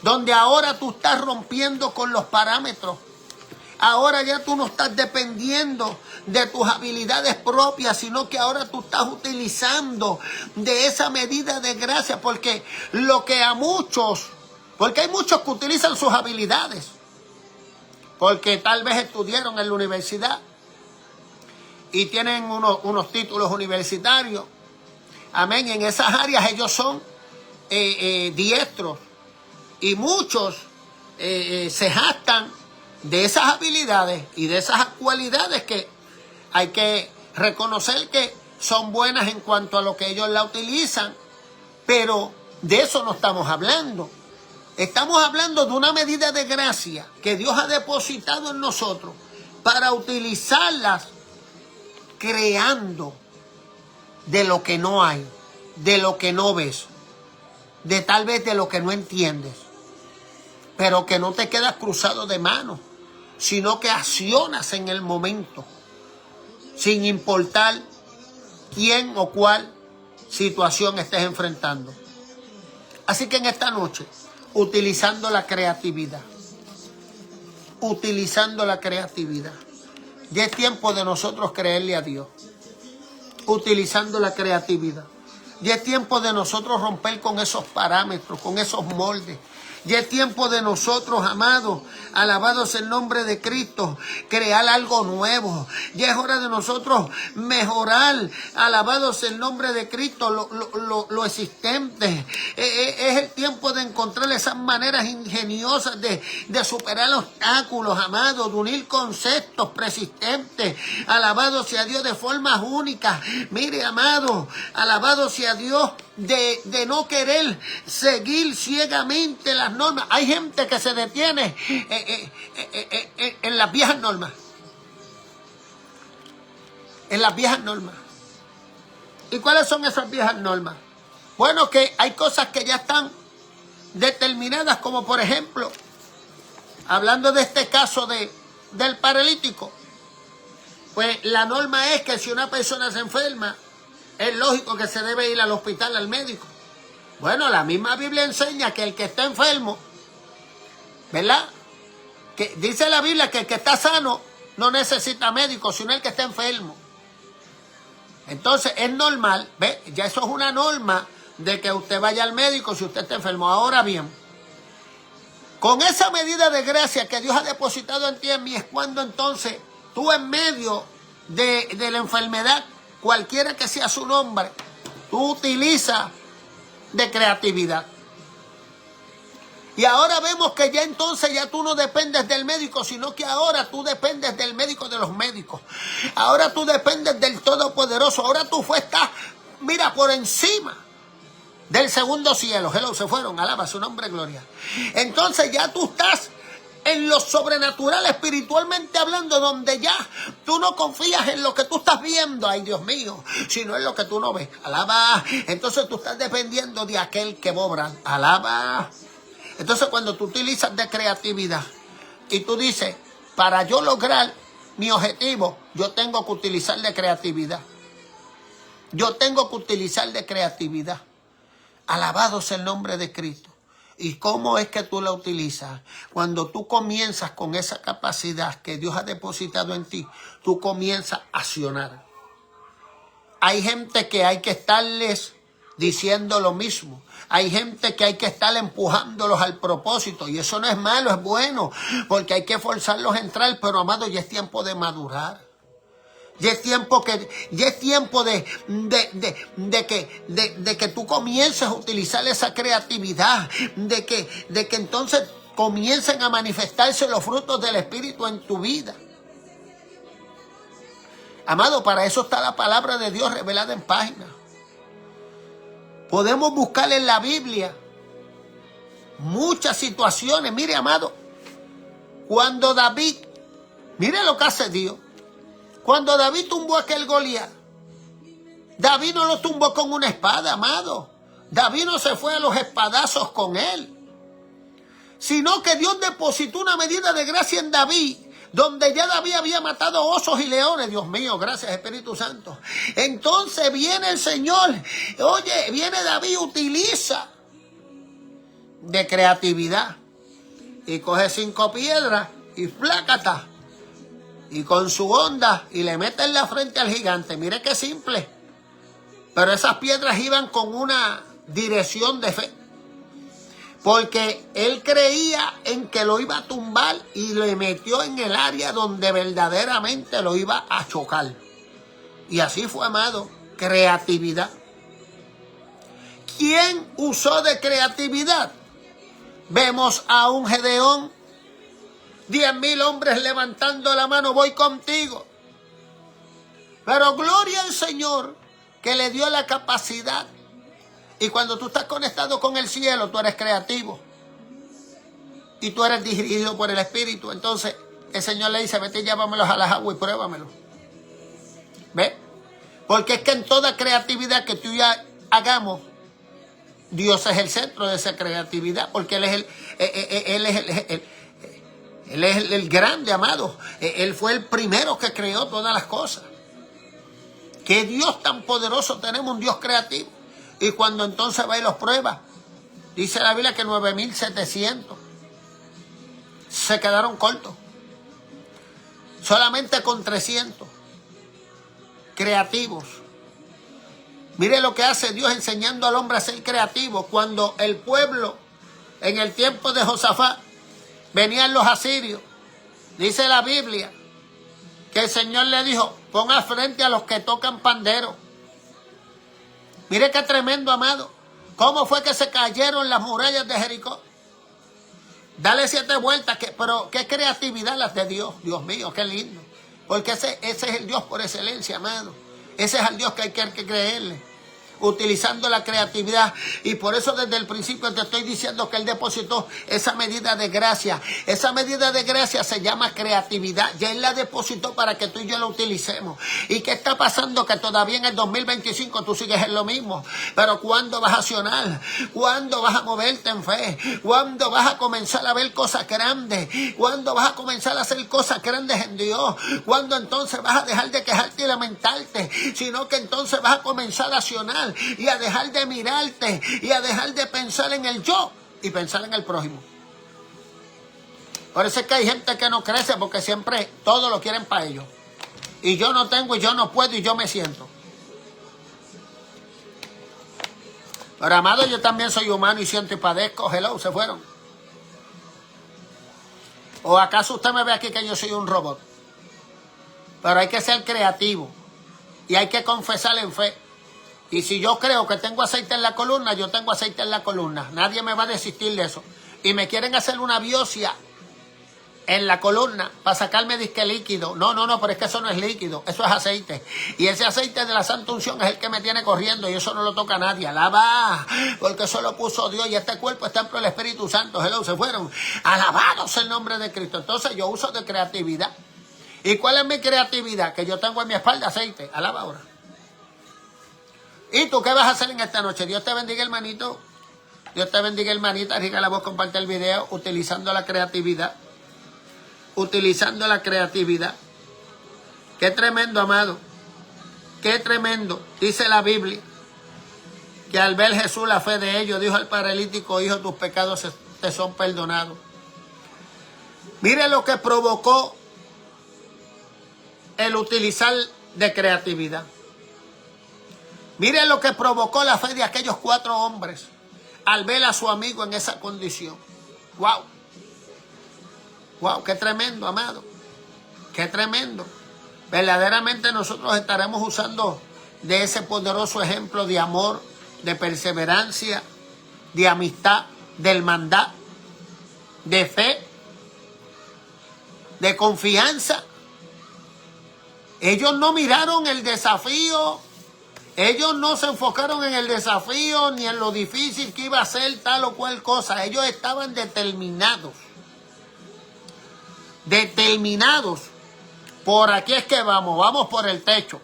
Donde ahora tú estás rompiendo con los parámetros. Ahora ya tú no estás dependiendo de tus habilidades propias, sino que ahora tú estás utilizando de esa medida de gracia, porque hay muchos que utilizan sus habilidades, porque tal vez estudiaron en la universidad y tienen unos títulos universitarios. Amén. En esas áreas ellos son diestros y muchos se jactan de esas habilidades y de esas cualidades que hay que reconocer que son buenas en cuanto a lo que ellos la utilizan, pero de eso no estamos hablando. Estamos hablando de una medida de gracia que Dios ha depositado en nosotros para utilizarlas creando de lo que no hay, de lo que no ves, de tal vez de lo que no entiendes, pero que no te quedas cruzado de manos, sino que accionas en el momento, sin importar quién o cuál situación estés enfrentando. Así que en esta noche, utilizando la creatividad, ya es tiempo de nosotros creerle a Dios, utilizando la creatividad. Ya es tiempo de nosotros romper con esos parámetros, con esos moldes. Ya es tiempo de nosotros, amados, alabados el nombre de Cristo, crear algo nuevo. Ya es hora de nosotros mejorar, alabados el nombre de Cristo, lo existente. Es el tiempo de encontrar esas maneras ingeniosas de superar obstáculos, amados, de unir conceptos persistentes. Alabado sea Dios de formas únicas. Mire, amado, alabado sea Dios de no querer seguir ciegamente las normas. Hay gente que se detiene en las viejas normas. en las viejas normas. ¿Y cuáles son esas viejas normas? Bueno, que hay cosas que ya están determinadas, como por ejemplo, hablando de este caso del paralítico, pues la norma es que si una persona se enferma, es lógico que se debe ir al hospital, al médico. Bueno, la misma Biblia enseña que el que está enfermo, ¿verdad? Que dice la Biblia que el que está sano no necesita médico, sino el que está enfermo. Entonces es normal, ¿ve? Ya eso es una norma de que usted vaya al médico si usted está enfermo. Ahora bien, con esa medida de gracia que Dios ha depositado en ti y en mí, es cuando entonces tú en medio de la enfermedad, cualquiera que sea su nombre, tú utilizas de creatividad. Y ahora vemos que ya entonces ya tú no dependes del médico, sino que ahora tú dependes del médico de los médicos. Ahora tú dependes del Todopoderoso. Ahora tu fe está, mira, por encima del segundo cielo. Hello, se fueron, alaba su nombre, gloria. Entonces ya tú estás en lo sobrenatural, espiritualmente hablando, donde ya tú no confías en lo que tú estás viendo, ay Dios mío, sino en lo que tú no ves. Alaba. Entonces tú estás dependiendo de aquel que obra. Alaba. Entonces cuando tú utilizas de creatividad y tú dices, para yo lograr mi objetivo, yo tengo que utilizar de creatividad. Yo tengo que utilizar de creatividad. Alabado sea el nombre de Cristo. ¿Y cómo es que tú la utilizas? Cuando tú comienzas con esa capacidad que Dios ha depositado en ti, tú comienzas a accionar. Hay gente que hay que estarles diciendo lo mismo. Hay gente que hay que estar empujándolos al propósito. Y eso no es malo, es bueno. Porque hay que forzarlos a entrar. Pero, amado, ya es tiempo de madurar. Ya es tiempo de que tú comiences a utilizar esa creatividad. De que entonces comiencen a manifestarse los frutos del Espíritu en tu vida. Amado, para eso está la palabra de Dios revelada en páginas. Podemos buscar en la Biblia muchas situaciones. Mire, amado, cuando David, mire lo que hace Dios. Cuando David tumbó a aquel Goliat, David no lo tumbó con una espada, amado. David no se fue a los espadazos con él. Sino que Dios depositó una medida de gracia en David, donde ya David había matado osos y leones. Dios mío, gracias Espíritu Santo. Entonces viene el Señor, oye, viene David, utiliza de creatividad y coge 5 piedras y flácata y con su onda y le mete en la frente al gigante. Mire qué simple, pero esas piedras iban con una dirección de fe. Porque él creía en que lo iba a tumbar y le metió en el área donde verdaderamente lo iba a chocar. Y así fue, amado, creatividad. ¿Quién usó de creatividad? Vemos a un Gedeón, 10,000 hombres levantando la mano, voy contigo. Pero gloria al Señor que le dio la capacidad. Y cuando tú estás conectado con el cielo, tú eres creativo. Y tú eres dirigido por el Espíritu. Entonces, el Señor le dice, vete y llévamelos a las aguas y pruébamelos. ¿Ves? Porque es que en toda creatividad que tú ya hagamos, Dios es el centro de esa creatividad. Porque Él es el grande, amado. Él fue el primero que creó todas las cosas. ¿Qué Dios tan poderoso tenemos? Un Dios creativo. Y cuando entonces va y los prueba, dice la Biblia que 9,700 se quedaron cortos. Solamente con 300 creativos. Mire lo que hace Dios enseñando al hombre a ser creativo. Cuando el pueblo, en el tiempo de Josafat, venían los asirios, dice la Biblia que el Señor le dijo, pon al frente a los que tocan pandero. Mire qué tremendo, amado. ¿Cómo fue que se cayeron las murallas de Jericó? Dale 7 vueltas, pero qué creatividad las de Dios. Dios mío, qué lindo. Porque ese es el Dios por excelencia, amado. Ese es el Dios que hay que creerle. utilizando la creatividad. Y por eso desde el principio te estoy diciendo que Él depositó esa medida de gracia. Esa medida de gracia se llama creatividad. Ya Él la depositó para que tú y yo la utilicemos. ¿Y qué está pasando? Que todavía en el 2025 tú sigues en lo mismo. Pero ¿cuándo vas a accionar? ¿Cuándo vas a moverte en fe? ¿Cuándo vas a comenzar a ver cosas grandes? ¿Cuándo vas a comenzar a hacer cosas grandes en Dios? ¿Cuándo entonces vas a dejar de quejarte y lamentarte? Sino que entonces vas a comenzar a accionar y a dejar de mirarte y a dejar de pensar en el yo y pensar en el prójimo. Por eso es que hay gente que no crece porque siempre todo lo quieren para ellos. Y yo no tengo, y yo no puedo, y yo me siento. Pero amado, yo también soy humano y siento y padezco. Hello, se fueron. ¿O acaso usted me ve aquí que yo soy un robot? Pero hay que ser creativo. Y hay que confesar en fe. Y si yo creo que tengo aceite en la columna, yo tengo aceite en la columna. Nadie me va a desistir de eso. Y me quieren hacer una biopsia en la columna para sacarme disque líquido. No, pero es que eso no es líquido, eso es aceite. Y ese aceite de la santa unción es el que me tiene corriendo y eso no lo toca nadie. Alaba, porque eso lo puso Dios y este cuerpo es templo del Espíritu Santo. Hello, se fueron. Alabados el nombre de Cristo. Entonces yo uso de creatividad. ¿Y cuál es mi creatividad? Que yo tengo en mi espalda aceite. Alaba ahora. ¿Y tú qué vas a hacer en esta noche? Dios te bendiga, hermanito. Dios te bendiga, hermanita. Rica la voz, comparte el video utilizando la creatividad. Utilizando la creatividad. Qué tremendo, amado. Qué tremendo. Dice la Biblia que al ver Jesús la fe de ellos, dijo al paralítico: hijo, tus pecados te son perdonados. Mire lo que provocó el utilizar de creatividad. Mire lo que provocó la fe de aquellos 4 hombres al ver a su amigo en esa condición. ¡Wow! ¡Wow! ¡Qué tremendo, amado! ¡Qué tremendo! Verdaderamente nosotros estaremos usando de ese poderoso ejemplo de amor, de perseverancia, de amistad, de hermandad, de fe, de confianza. Ellos no miraron el desafío, ellos no se enfocaron en el desafío ni en lo difícil que iba a ser tal o cual cosa. Ellos estaban determinados. Determinados. Por aquí es que vamos por el techo.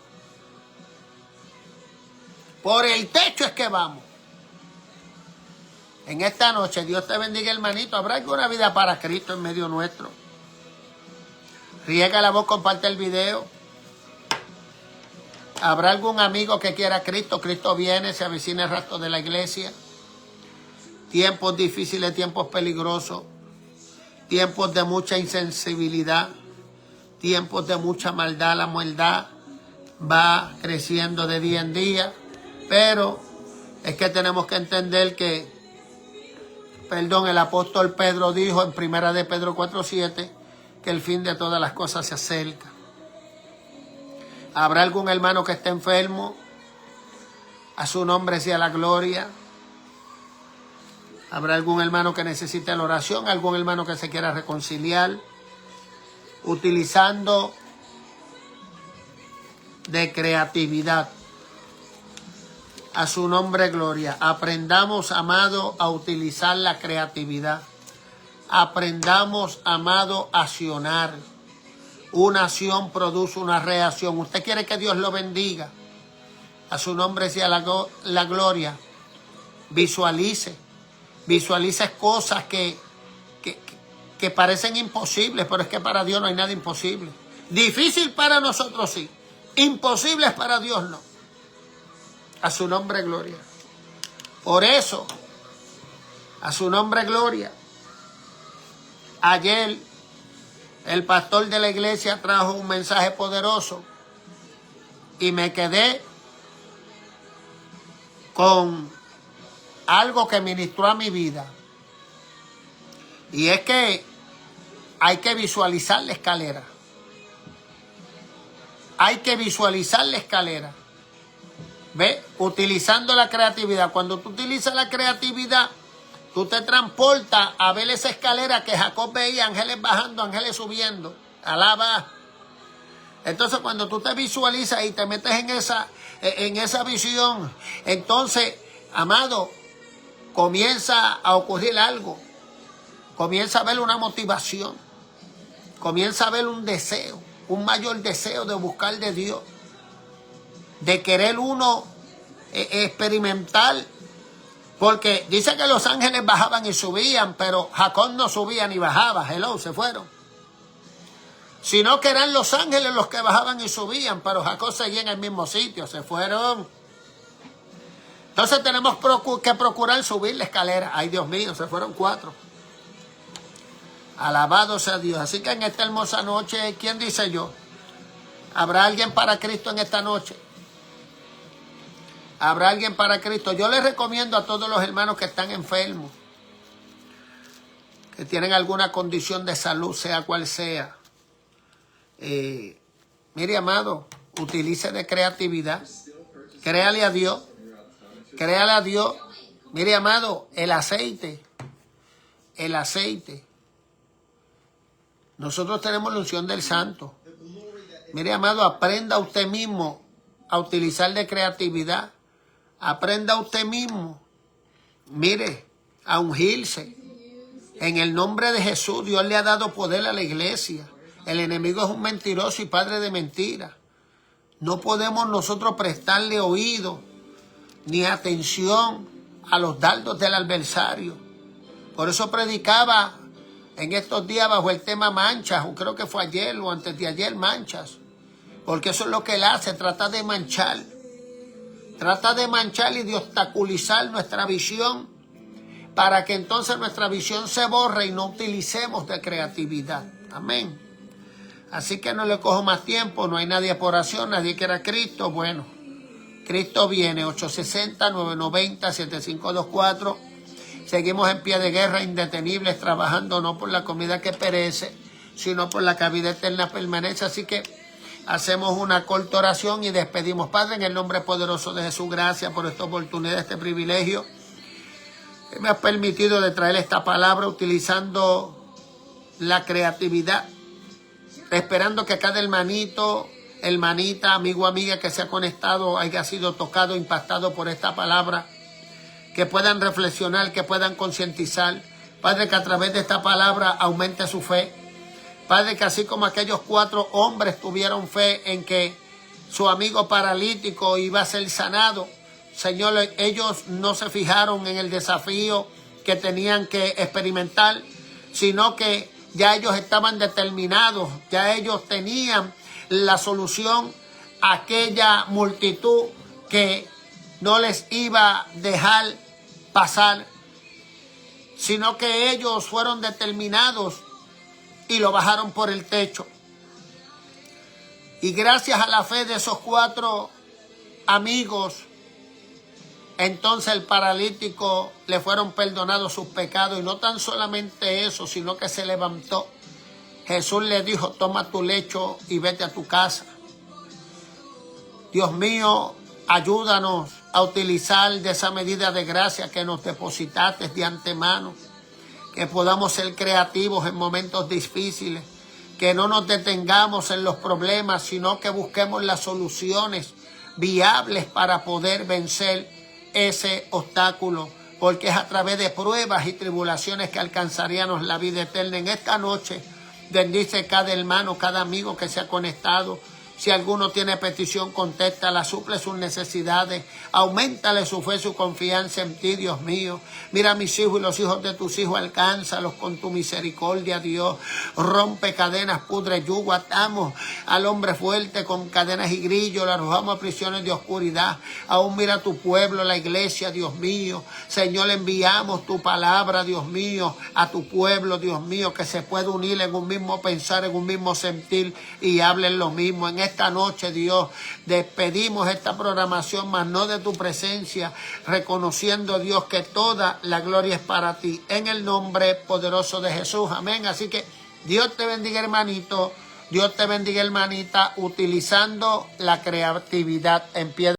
Por el techo es que vamos. En esta noche, Dios te bendiga, hermanito. ¿Habrá alguna vida para Cristo en medio nuestro? Riega la voz, comparte el video. ¿Habrá algún amigo que quiera a Cristo? Cristo viene, se avecina el rapto de la iglesia. Tiempos difíciles, tiempos peligrosos. Tiempos de mucha insensibilidad. Tiempos de mucha maldad. La maldad va creciendo de día en día. Pero es que tenemos que entender que, el apóstol Pedro dijo en 1 de Pedro 4:7 que el fin de todas las cosas se acerca. ¿Habrá algún hermano que esté enfermo? A su nombre sea la gloria. ¿Habrá algún hermano que necesite la oración? ¿Algún hermano que se quiera reconciliar? Utilizando de creatividad. A su nombre, gloria. Aprendamos, amado, a utilizar la creatividad. Aprendamos, amado, a accionar. Una acción produce una reacción. Usted quiere que Dios lo bendiga. A su nombre sea la gloria. Visualice. Visualice cosas que parecen imposibles, pero es que para Dios no hay nada imposible. Difícil para nosotros sí. Imposibles para Dios no. A su nombre, gloria. Por eso, a su nombre, gloria. Ayer, el pastor de la iglesia trajo un mensaje poderoso y me quedé con algo que ministró a mi vida. Y es que hay que visualizar la escalera. Hay que visualizar la escalera. ¿Ve? Utilizando la creatividad. Cuando tú utilizas la creatividad, tú te transportas a ver esa escalera que Jacob veía, ángeles bajando, ángeles subiendo. Alaba. Entonces, cuando tú te visualizas y te metes en esa visión, entonces, amado, comienza a ocurrir algo. Comienza a haber una motivación. Comienza a haber un deseo, un mayor deseo de buscar de Dios. De querer uno experimentar. Porque dice que los ángeles bajaban y subían, pero Jacob no subía ni bajaba. Hello, se fueron. Sino que eran los ángeles los que bajaban y subían, pero Jacob seguía en el mismo sitio, se fueron. Entonces tenemos que procurar subir la escalera. Ay, Dios mío, se fueron 4. Alabado sea Dios. Así que en esta hermosa noche, ¿quién dice yo? ¿Habrá alguien para Cristo en esta noche? ¿Habrá alguien para Cristo? Yo les recomiendo a todos los hermanos que están enfermos, que tienen alguna condición de salud, sea cual sea. Mire, amado, utilice de creatividad. Créale a Dios. Créale a Dios. Mire, amado, el aceite. El aceite. Nosotros tenemos la unción del Santo. Mire, amado, aprenda usted mismo a utilizar de creatividad. Aprenda usted mismo, mire, a ungirse. En el nombre de Jesús, Dios le ha dado poder a la iglesia. El enemigo es un mentiroso y padre de mentiras. No podemos nosotros prestarle oído ni atención a los dardos del adversario. Por eso predicaba en estos días bajo el tema manchas, o creo que fue ayer o antes de ayer, manchas. Porque eso es lo que él hace, trata de manchar. Trata de manchar y de obstaculizar nuestra visión para que entonces nuestra visión se borre y no utilicemos de creatividad. Amén. Así que no le cojo más tiempo, no hay nadie por oración, nadie quiere a Cristo. Bueno, Cristo viene, 860-990-7524. Seguimos en pie de guerra, indetenibles, trabajando no por la comida que perece, sino por la que vida eterna permanece. Así que hacemos una corta oración y despedimos. Padre, en el nombre poderoso de Jesús, gracias por esta oportunidad, este privilegio que me has permitido de traer esta palabra utilizando la creatividad, esperando que cada hermanito, hermanita, amigo, amiga que se ha conectado haya sido tocado, impactado por esta palabra, que puedan reflexionar, que puedan concientizar. Padre, que a través de esta palabra aumente su fe. Padre, que así como aquellos 4 hombres tuvieron fe en que su amigo paralítico iba a ser sanado, Señor, ellos no se fijaron en el desafío que tenían que experimentar, sino que ya ellos estaban determinados, ya ellos tenían la solución a aquella multitud que no les iba a dejar pasar, sino que ellos fueron determinados y lo bajaron por el techo. Y gracias a la fe de esos 4 amigos, entonces el paralítico le fueron perdonados sus pecados. Y no tan solamente eso, sino que se levantó. Jesús le dijo, toma tu lecho y vete a tu casa. Dios mío, ayúdanos a utilizar de esa medida de gracia que nos depositaste de antemano. Que podamos ser creativos en momentos difíciles, que no nos detengamos en los problemas, sino que busquemos las soluciones viables para poder vencer ese obstáculo, porque es a través de pruebas y tribulaciones que alcanzaríamos la vida eterna. En esta noche, bendice cada hermano, cada amigo que se ha conectado. Si alguno tiene petición, contéstala, suple sus necesidades, auméntale su fe, su confianza en ti, Dios mío. Mira a mis hijos y los hijos de tus hijos, alcánzalos con tu misericordia, Dios. Rompe cadenas, pudre yugo, atamos al hombre fuerte con cadenas y grillos, le arrojamos a prisiones de oscuridad. Aún mira a tu pueblo, la iglesia, Dios mío. Señor, enviamos tu palabra, Dios mío, a tu pueblo, Dios mío, que se pueda unir en un mismo pensar, en un mismo sentir y hablen lo mismo. En esta noche, Dios, despedimos esta programación, mas no de tu presencia, reconociendo, Dios, que toda la gloria es para ti, en el nombre poderoso de Jesús. Amén. Así que Dios te bendiga, hermanito. Dios te bendiga, hermanita, utilizando la creatividad en pie.